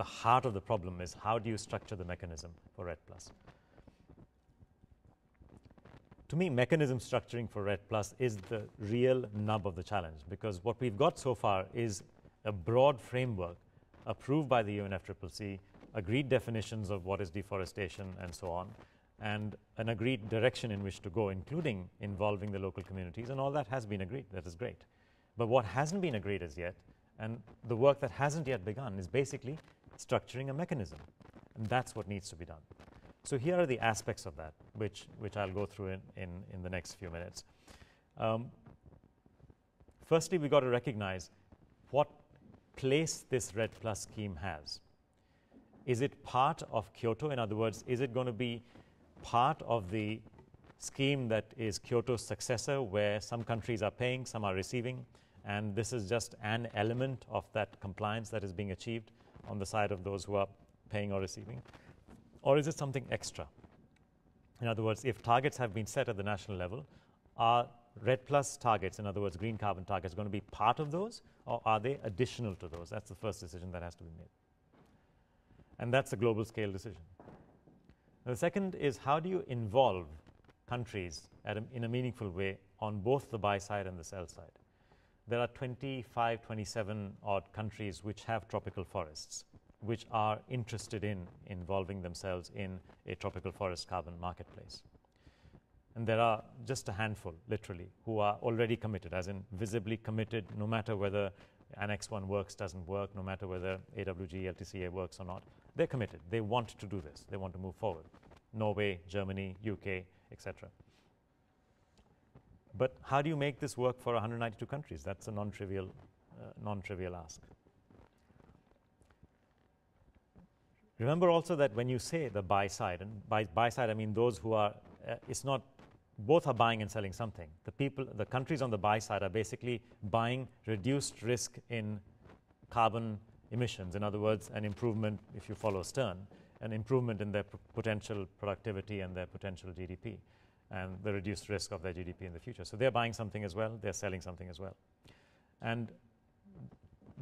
heart of the problem, is how do you structure the mechanism for REDD+? To me, mechanism structuring for REDD+ is the real nub of the challenge, because what we've got so far is a broad framework approved by the UNFCCC, agreed definitions of what is deforestation and so on, and an agreed direction in which to go, including involving the local communities, and all that has been agreed. That is great. But what hasn't been agreed as yet, and the work that hasn't yet begun, is basically structuring a mechanism. And that's what needs to be done. So here are the aspects of that, which I'll go through in the next few minutes. Firstly, we've got to recognize what place this REDD Plus scheme has. Is it part of Kyoto? In other words, is it going to be part of the scheme that is Kyoto's successor, where some countries are paying, some are receiving, and this is just an element of that compliance that is being achieved on the side of those who are paying or receiving? Or is it something extra? In other words, if targets have been set at the national level, are REDD Plus targets, in other words, green carbon targets, going to be part of those, or are they additional to those? That's the first decision that has to be made. And that's a global scale decision. The second is, how do you involve countries in a meaningful way on both the buy side and the sell side? There are 25, 27 odd countries which have tropical forests, which are interested in involving themselves in a tropical forest carbon marketplace. And there are just a handful, literally, who are already committed, as in visibly committed, no matter whether Annex 1 works, doesn't work, no matter whether AWG, LTCA works or not. They're committed. They want to do this. They want to move forward. Norway, Germany, UK, etc. But how do you make this work for 192 countries? That's a non-trivial ask. Remember also that when you say the buy side, and by buy side I mean those who are, it's not, both are buying and selling something. The countries on the buy side are basically buying reduced risk in carbon emissions. In other words, an improvement, if you follow Stern, an improvement in their potential productivity and their potential GDP, and the reduced risk of their GDP in the future. So they're buying something as well, they're selling something as well. And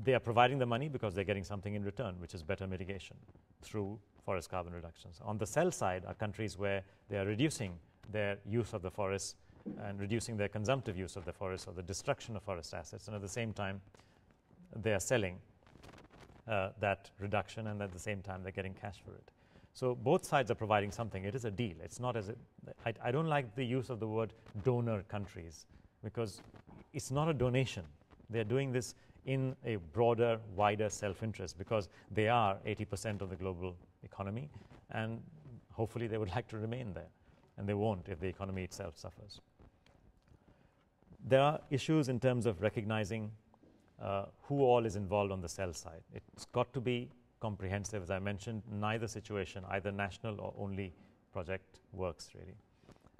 they are providing the money because they're getting something in return, which is better mitigation through forest carbon reductions. On the sell side are countries where they are reducing their use of the forest and reducing their consumptive use of the forest, or the destruction of forest assets, and at the same time they are selling that reduction, and at the same time they're getting cash for it. So both sides are providing something. It is a deal. It's not as I don't like the use of the word donor countries, because it's not a donation. They're doing this in a broader, wider self-interest, because they are 80% of the global economy, and hopefully they would like to remain there, and they won't if the economy itself suffers. There are issues in terms of recognizing who all is involved on the sell side. It's got to be comprehensive. As I mentioned, neither situation, either national or only project, works really.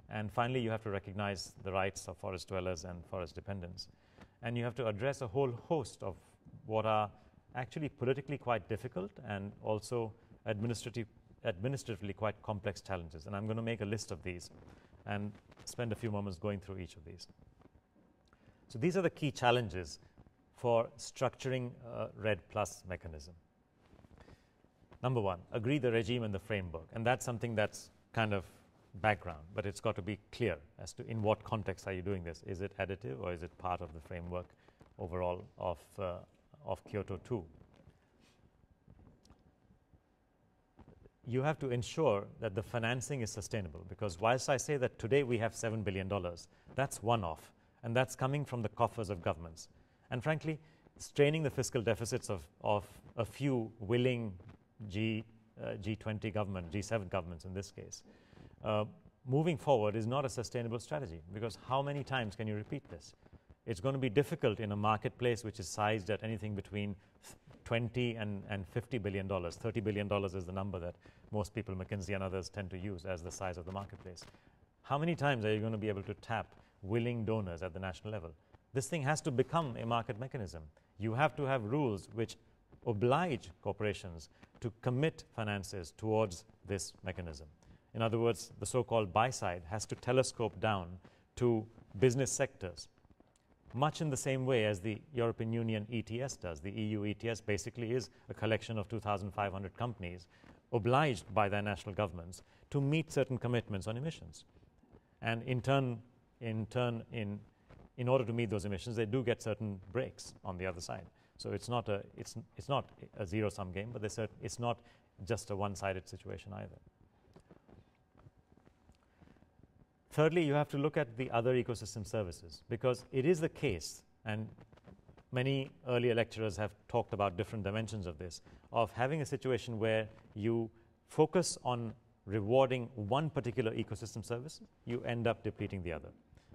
And finally, you have to recognize the rights of forest dwellers and forest dependents. And you have to address a whole host of what are actually politically quite difficult and also administratively quite complex challenges. And I'm going to make a list of these and spend a few moments going through each of these. So these are the key challenges for structuring a REDD Plus mechanism. Number one, agree the regime and the framework. And that's something that's kind of background, but it's got to be clear as to in what context are you doing this. Is it additive, or is it part of the framework overall of Kyoto 2? You have to ensure that the financing is sustainable, because whilst I say that today we have $7 billion, that's one-off, and that's coming from the coffers of governments. And frankly, straining the fiscal deficits of a few willing G20 government, G7 governments in this case, moving forward is not a sustainable strategy, because how many times can you repeat this? It's going to be difficult in a marketplace which is sized at anything between $20 and $50 billion. $30 billion is the number that most people, McKinsey and others, tend to use as the size of the marketplace. How many times are you going to be able to tap willing donors at the national level? This thing has to become a market mechanism. You have to have rules which oblige corporations to commit finances towards this mechanism. In other words, the so-called buy side has to telescope down to business sectors, much in the same way as the European Union ETS does. The EU ETS basically is a collection of 2,500 companies obliged by their national governments to meet certain commitments on emissions. And in order to meet those emissions, they do get certain breaks on the other side. So it's not a zero-sum game, but it's not just a one-sided situation either. Thirdly, you have to look at the other ecosystem services, because it is the case, and many earlier lecturers have talked about different dimensions of this, of having a situation where you focus on rewarding one particular ecosystem service, you end up depleting the other.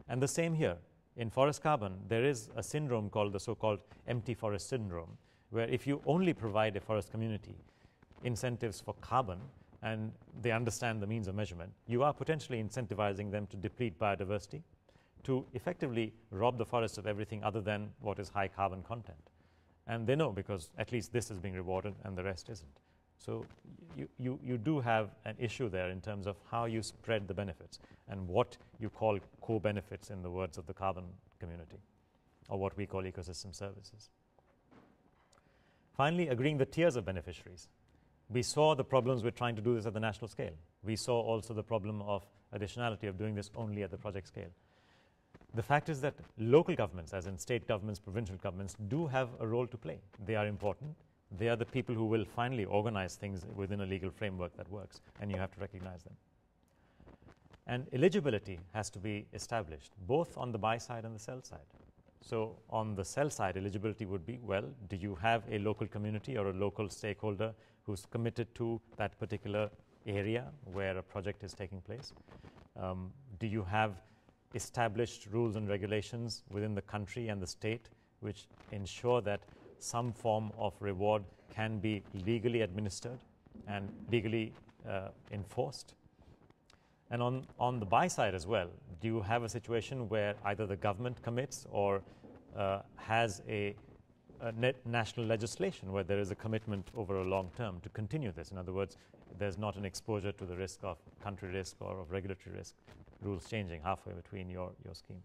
And the same here. In forest carbon, there is a syndrome called the so-called empty forest syndrome, where if you only provide a forest community incentives for carbon and they understand the means of measurement, you are potentially incentivizing them to deplete biodiversity, to effectively rob the forest of everything other than what is high carbon content. And they know, because at least this is being rewarded and the rest isn't. So you do have an issue there in terms of how you spread the benefits and what you call co-benefits in the words of the carbon community, or what we call ecosystem services. Finally, agreeing the tiers of beneficiaries. We saw the problems with trying to do this at the national scale. We saw also the problem of additionality of doing this only at the project scale. The fact is that local governments, as in state governments, provincial governments, do have a role to play. They are important. They are the people who will finally organize things within a legal framework that works, and you have to recognize them. And eligibility has to be established, both on the buy side and the sell side. So on the sell side, eligibility would be, well, do you have a local community or a local stakeholder who's committed to that particular area where a project is taking place? Do you have established rules and regulations within the country and the state which ensure that some form of reward can be legally administered and legally enforced? And on the buy side as well, do you have a situation where either the government commits or has a national legislation where there is a commitment over a long term to continue this? In other words, there's not an exposure to the risk of country risk or of regulatory risk, rules changing halfway between your scheme.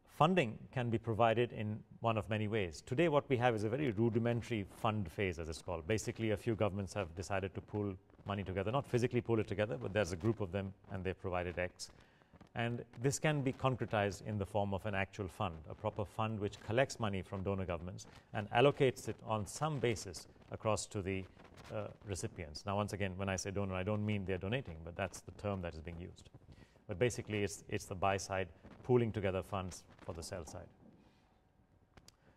Funding can be provided in one of many ways. Today what we have is a very rudimentary fund phase, as it's called. Basically, a few governments have decided to pool money together, not physically pool it together, but there's a group of them and they've provided X. And this can be concretized in the form of an actual fund, a proper fund which collects money from donor governments and allocates it on some basis across to the recipients. Now, once again, when I say donor, I don't mean they're donating, but that's the term that is being used. But basically, it's the buy side pooling together funds for the sell side.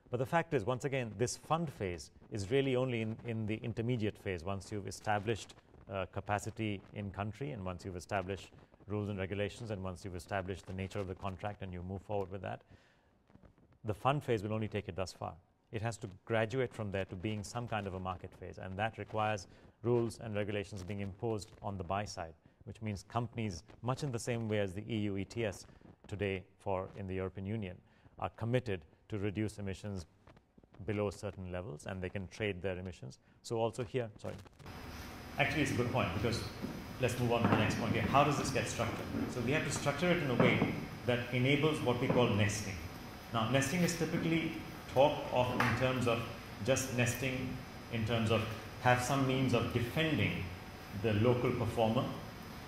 But the fact is, once again, this fund phase is really only in the intermediate phase. Once you've established capacity in country, and once you've established rules and regulations, and once you've established the nature of the contract and you move forward with that, the fund phase will only take it thus far. It has to graduate from there to being some kind of a market phase, and that requires rules and regulations being imposed on the buy side, which means companies, much in the same way as the EU ETS today in the European Union, are committed to reduce emissions below certain levels, and they can trade their emissions. So also here, sorry. Actually, it's a good point, because let's move on to the next point here. How does this get structured? So we have to structure it in a way that enables what we call nesting. Now, nesting is typically talked of in terms of just nesting, in terms of have some means of defending the local performer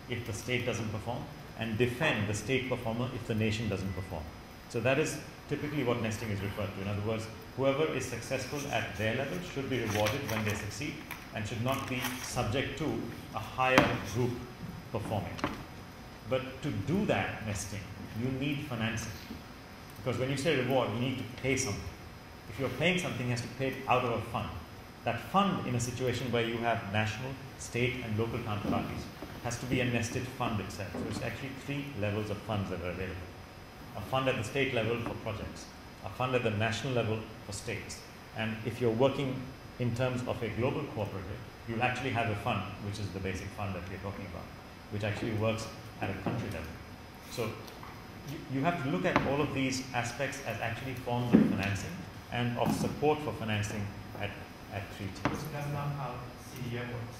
if the state doesn't perform, and defend the state performer if the nation doesn't perform. So that is typically what nesting is referred to. In other words, whoever is successful at their level should be rewarded when they succeed and should not be subject to a higher group performing. But to do that nesting, you need financing. Because when you say reward, you need to pay something. If you're paying something, it has to be paid out of a fund. That fund, in a situation where you have national, state, and local counterparties, has to be a nested fund itself. So it's actually 3 levels of funds that are available. A fund at the state level for projects, a fund at the national level for states. And if you're working in terms of a global cooperative, you'll actually have a fund, which is the basic fund that we're talking about, which actually works at a country level. So you have to look at all of these aspects as actually forms of financing and of support for financing at 3 tiers. That's not how CDM works.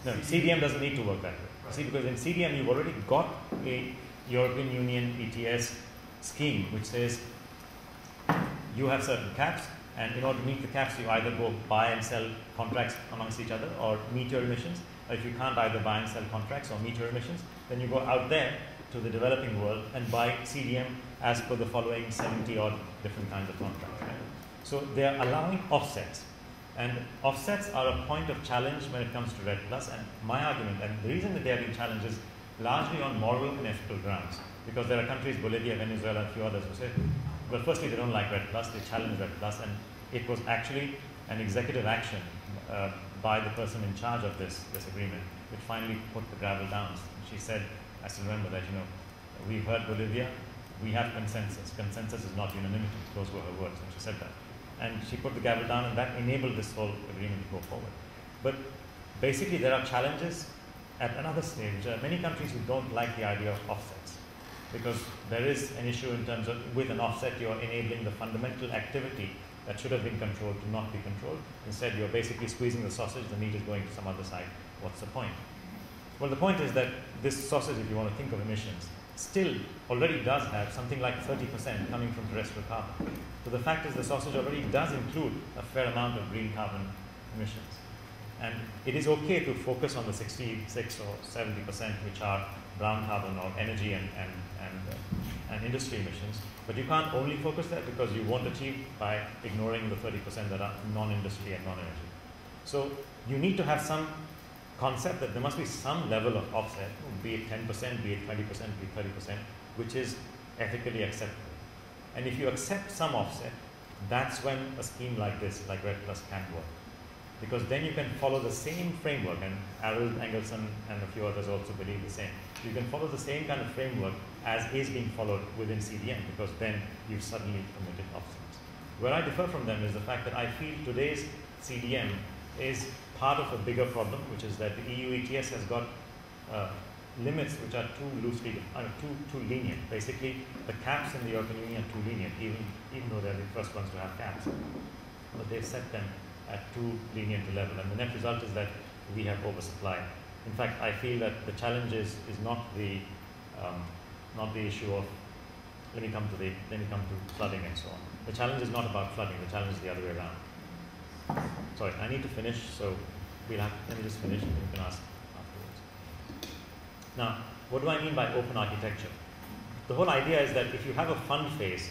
No, CDM doesn't need to work that way. Right. See, because in CDM you've already got a European Union ETS scheme which says you have certain caps, and in order to meet the caps you either go buy and sell contracts amongst each other or meet your emissions. Or if you can't either buy and sell contracts or meet your emissions, then you go out there to the developing world and buy CDM as per the following 70 odd different kinds of contracts. Right? So they are allowing offsets. And offsets are a point of challenge when it comes to REDD+, and my argument, and the reason that they have been challenged is largely on moral and ethical grounds, because there are countries, Bolivia, Venezuela, and a few others, who say, well, firstly, they don't like REDD+, they challenge REDD+, and it was actually an executive action by the person in charge of this agreement, which finally put the gravel down. She said, I still remember that, we've heard Bolivia, we have consensus. Consensus is not unanimity. Those were her words when she said that. And she put the gavel down, and that enabled this whole agreement to go forward. But basically, there are challenges at another stage. Many countries who don't like the idea of offsets, because there is an issue in terms of, with an offset, you're enabling the fundamental activity that should have been controlled to not be controlled. Instead, you're basically squeezing the sausage, the meat is going to some other side. What's the point? Well, the point is that this sausage, if you want to think of emissions, still already does have something like 30% coming from terrestrial carbon. So the fact is the sausage already does include a fair amount of green carbon emissions. And it is okay to focus on the 66 or 70% which are brown carbon or energy and industry emissions, but you can't only focus there, because you won't achieve by ignoring the 30% that are non-industry and non-energy. So you need to have some concept that there must be some level of offset, be it 10%, be it 20%, be it 30%, which is ethically acceptable. And if you accept some offset, that's when a scheme like this, like REDD+ can work. Because then you can follow the same framework, and Harold Engelson and a few others also believe the same. You can follow the same kind of framework as is being followed within CDM, because then you've suddenly permitted offsets. Where I differ from them is the fact that I feel today's CDM is part of a bigger problem, which is that the EU ETS has got limits which are too lenient. Basically, the caps in the European Union are too lenient, even though they're the first ones to have caps. But they've set them at too lenient a level, and the net result is that we have oversupply. In fact, I feel that the challenge is not the issue of let me come to flooding and so on. The challenge is not about flooding. The challenge is the other way around. Sorry, I need to finish, so let me just finish and you can ask afterwards. Now, what do I mean by open architecture? The whole idea is that if you have a fund phase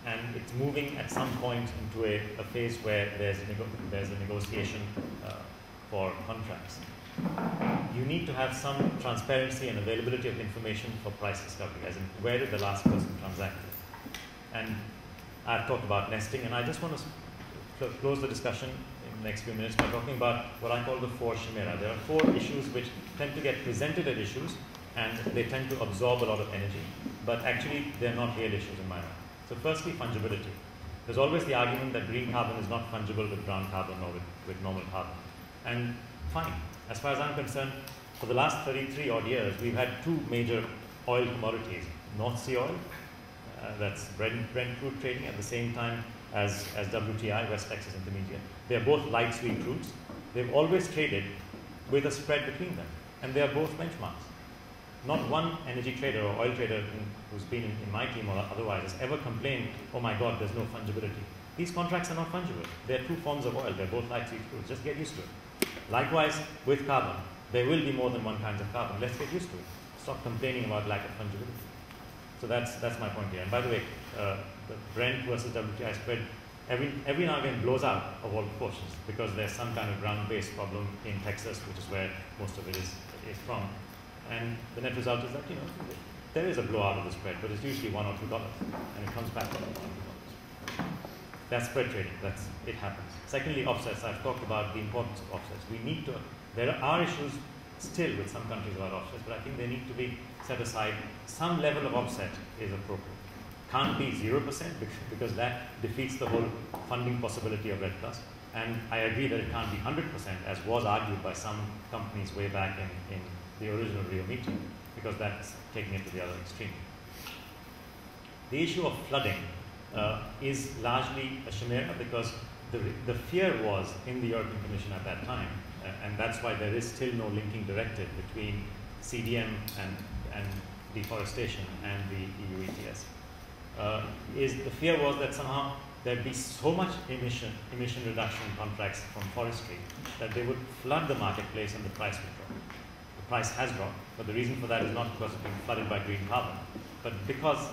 and it's moving at some point into a phase where there's a negotiation for contracts, you need to have some transparency and availability of information for price discovery, as in where did the last person transact. And I've talked about nesting, and I just want to close the discussion in the next few minutes by talking about what I call the four chimera. There are four issues which tend to get presented as issues, and they tend to absorb a lot of energy, but actually they're not real issues in my mind. So firstly, fungibility. There's always the argument that green carbon is not fungible with brown carbon or with normal carbon. And fine. As far as I'm concerned, for the last 33 odd years, we've had two major oil commodities. North Sea oil, that's Brent crude trading at the same time as WTI, West Texas Intermediate. They're both light sweet crudes. They've always traded with a spread between them, and they are both benchmarks. Not one energy trader or oil trader who's been in my team or otherwise has ever complained, oh my God, there's no fungibility. These contracts are not fungible. They're two forms of oil. They're both light sweet crudes. Just get used to it. Likewise, with carbon, there will be more than one kind of carbon. Let's get used to it. Stop complaining about lack of fungibility. So that's my point here. And by the way, the Brent versus WTI spread every now and again blows out of all proportions, because there's some kind of ground-based problem in Texas, which is where most of it is from. And the net result is that there is a blowout of the spread, but it's usually $1 or $2, and it comes back to $1 or $2. That's spread trading. It happens. Secondly, offsets. I've talked about the importance of offsets. There are issues still with some countries about offsets, but I think they need to be set aside. Some level of offset is appropriate. Can't be 0%, because that defeats the whole funding possibility of REDD+. And I agree that it can't be 100%, as was argued by some companies way back in the original Rio meeting, because that's taking it to the other extreme. The issue of flooding is largely a chimera, because the fear was in the European Commission at that time, and that's why there is still no linking directive between CDM and deforestation and the EU ETS. The fear was that somehow there'd be so much emission reduction contracts from forestry that they would flood the marketplace and the price would drop. The price has dropped, but the reason for that is not because it's being flooded by green carbon, but because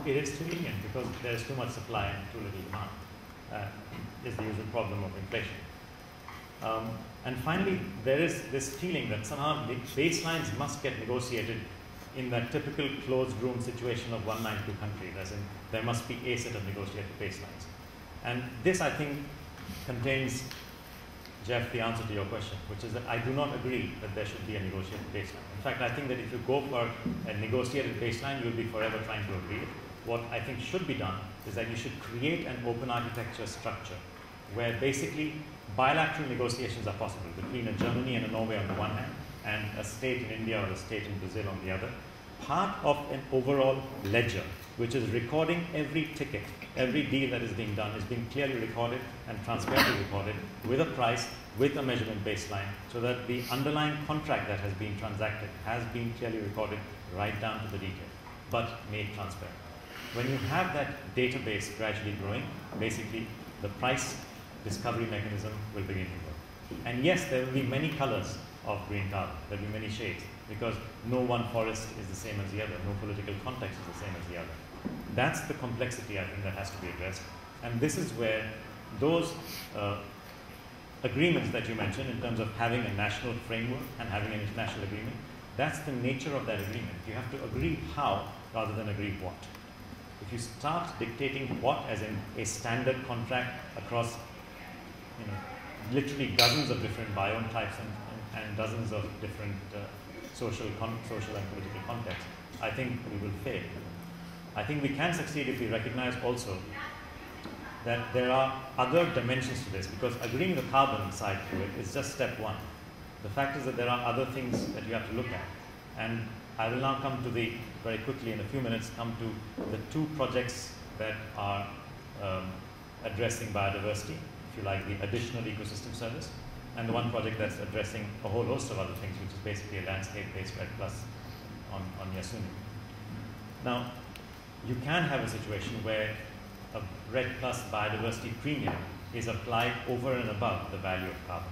it is too lenient, because there is too much supply and too little demand. Is the usual problem of inflation. And finally, there is this feeling that somehow the baselines must get negotiated in that typical closed room situation of 192 countries, as in there must be a set of negotiated baselines. And this, I think, contains, Jeff, the answer to your question, which is that I do not agree that there should be a negotiated baseline. In fact, I think that if you go for a negotiated baseline, you'll be forever trying to agree. What I think should be done is that you should create an open architecture structure where basically bilateral negotiations are possible between a Germany and a Norway on the one hand, and a state in India or a state in Brazil on the other, part of an overall ledger, which is recording every ticket, every deal that is being done is being clearly recorded and transparently recorded with a price, with a measurement baseline, so that the underlying contract that has been transacted has been clearly recorded right down to the detail, but made transparent. When you have that database gradually growing, basically the price discovery mechanism will begin to work. And yes, there will be many colors of green carbon. There will be many shades, because no one forest is the same as the other. No political context is the same as the other. That's the complexity, I think, that has to be addressed. And this is where those agreements that you mentioned in terms of having a national framework and having an international agreement, that's the nature of that agreement. You have to agree how rather than agree what. If you start dictating what, as in a standard contract across literally dozens of different biome types and dozens of different social and political contexts, I think we will fail. I think we can succeed if we recognize also that there are other dimensions to this, because agreeing the carbon side to it is just step one. The fact is that there are other things that you have to look at. And I will now come to very quickly in a few minutes, come to the two projects that are addressing biodiversity, if you like, the additional ecosystem service, and the one project that's addressing a whole host of other things, which is basically a landscape-based REDD Plus on Yasuni. Now, you can have a situation where a REDD Plus biodiversity premium is applied over and above the value of carbon.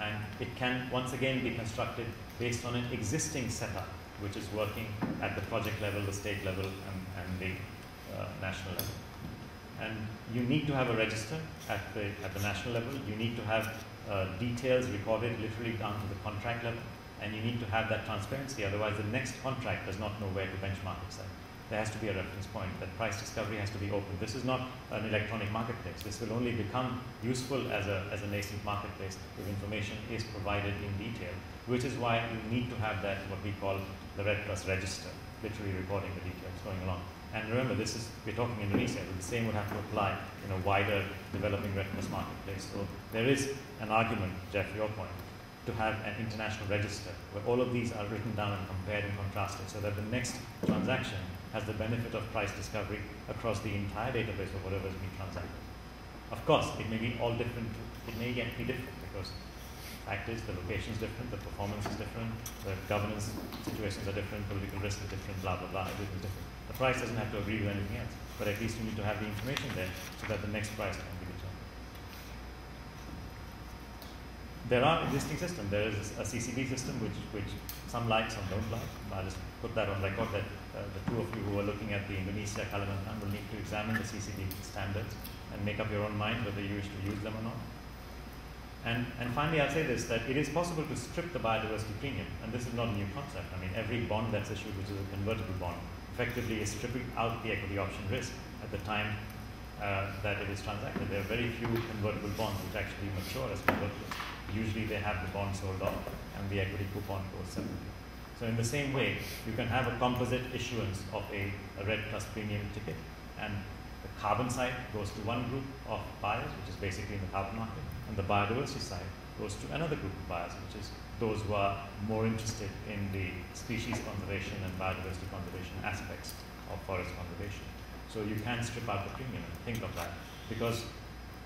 And it can, once again, be constructed based on an existing setup, which is working at the project level, the state level, and the national level. And you need to have a register at the national level. You need to have details recorded literally down to the contract level. And you need to have that transparency. Otherwise, the next contract does not know where to benchmark itself. There has to be a reference point. That price discovery has to be open. This is not an electronic marketplace. This will only become useful as a nascent marketplace if information is provided in detail, which is why you need to have that, what we call the REDD Plus register, literally recording the details going along. And remember, we're talking Indonesia, but the same would have to apply in a wider developing REDD Plus marketplace. So there is an argument, Jeff, your point, to have an international register where all of these are written down and compared and contrasted, so that the next transaction has the benefit of price discovery across the entire database of whatever is being transacted. Of course, it may be all different. It may yet be different, because the fact is the location is different, the performance is different, the governance situations are different, political risk is different, blah, blah, blah, everything is different. The price doesn't have to agree with anything else, but at least you need to have the information there so that the next price can be determined. There are existing systems. There is a CCB system which some like, some don't like. I'll just put that on record that the two of you who are looking at the Indonesia Kalimantan will need to examine the CCB standards and make up your own mind whether you wish to use them or not. And finally, I'll say this, that it is possible to strip the biodiversity premium, and this is not a new concept. I mean, every bond that's issued, which is a convertible bond, effectively is stripping out the equity option risk at the time that it is transacted. There are very few convertible bonds which actually mature as convertibles. Usually they have the bond sold off and the equity coupon goes separately. So in the same way, you can have a composite issuance of a REDD Plus premium ticket, and the carbon side goes to one group of buyers, which is basically in the carbon market, and the biodiversity side goes to another group of buyers, which is those who are more interested in the species conservation and biodiversity conservation aspects of forest conservation. So you can strip out the premium and think of that, because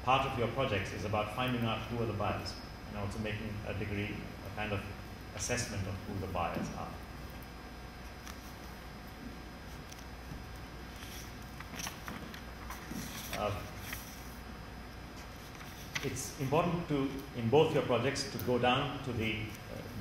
part of your projects is about finding out who are the buyers and also making a kind of assessment of who the buyers are. It's important to, in both your projects, to go down to the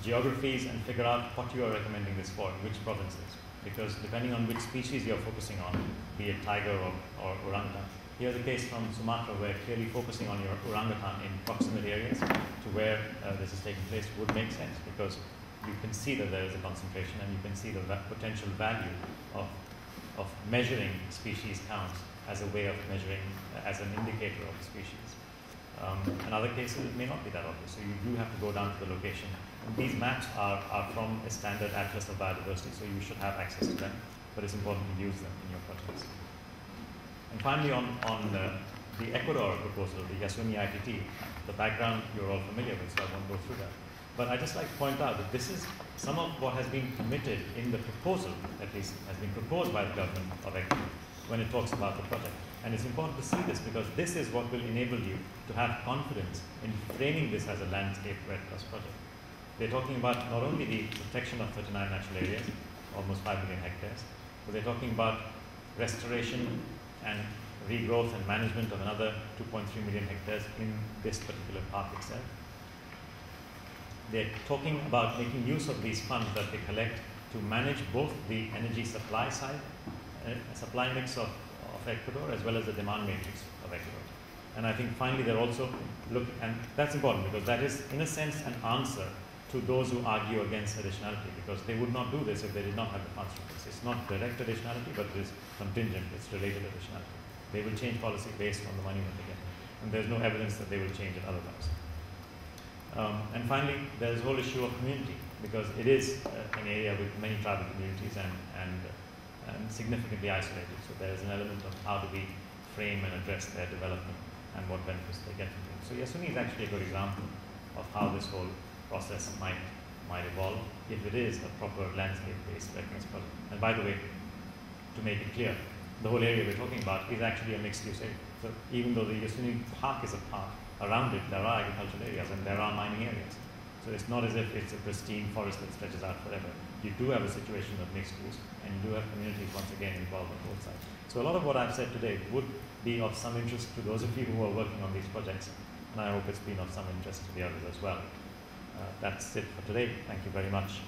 geographies and figure out what you are recommending this for, which provinces. Because depending on which species you're focusing on, be it tiger or orangutan, Here's a case from Sumatra where clearly focusing on your orangutan in proximate areas to where this is taking place would make sense, because you can see that there is a concentration and you can see the potential value of measuring species counts as a way of measuring, as an indicator of the species. In other cases, it may not be that obvious, so you do have to go down to the location. And these maps are from a standard atlas of biodiversity, so you should have access to them, but it's important to use them in your projects. And finally, on the Ecuador proposal, the Yasuni ITT, the background you're all familiar with, so I won't go through that. But I'd just like to point out that this is some of what has been committed in the proposal, at least has been proposed by the government of Ecuador when it talks about the project. And it's important to see this because this is what will enable you to have confidence in framing this as a landscape REDD+ project. They're talking about not only the protection of 39 natural areas, almost 5 million hectares, but they're talking about restoration and regrowth and management of another 2.3 million hectares in this particular park itself. They're talking about making use of these funds that they collect to manage both the energy supply side, supply mix of Ecuador, as well as the demand matrix of Ecuador. And I think finally they're also looking, and that's important because that is in a sense an answer to those who argue against additionality, because they would not do this if they did not have the funds for this. It's not direct additionality, but it is contingent, it's related additionality. They will change policy based on the money that they get. And there's no evidence that they will change it otherwise. And finally, there's the whole issue of community, because it is an area with many tribal communities and significantly isolated. So there's an element of how do we frame and address their development and what benefits they get from it. So Yasuni is actually a good example of how this whole process might evolve if it is a proper landscape-based reference project. And by the way, to make it clear, the whole area we're talking about is actually a mixed-use area. So even though the Yasuni Park is a park, around it there are agricultural areas and there are mining areas. So it's not as if it's a pristine forest that stretches out forever. You do have a situation of mixed use, and you do have communities once again involved on both sides. So a lot of what I've said today would be of some interest to those of you who are working on these projects, and I hope it's been of some interest to the others as well. That's it for today. Thank you very much.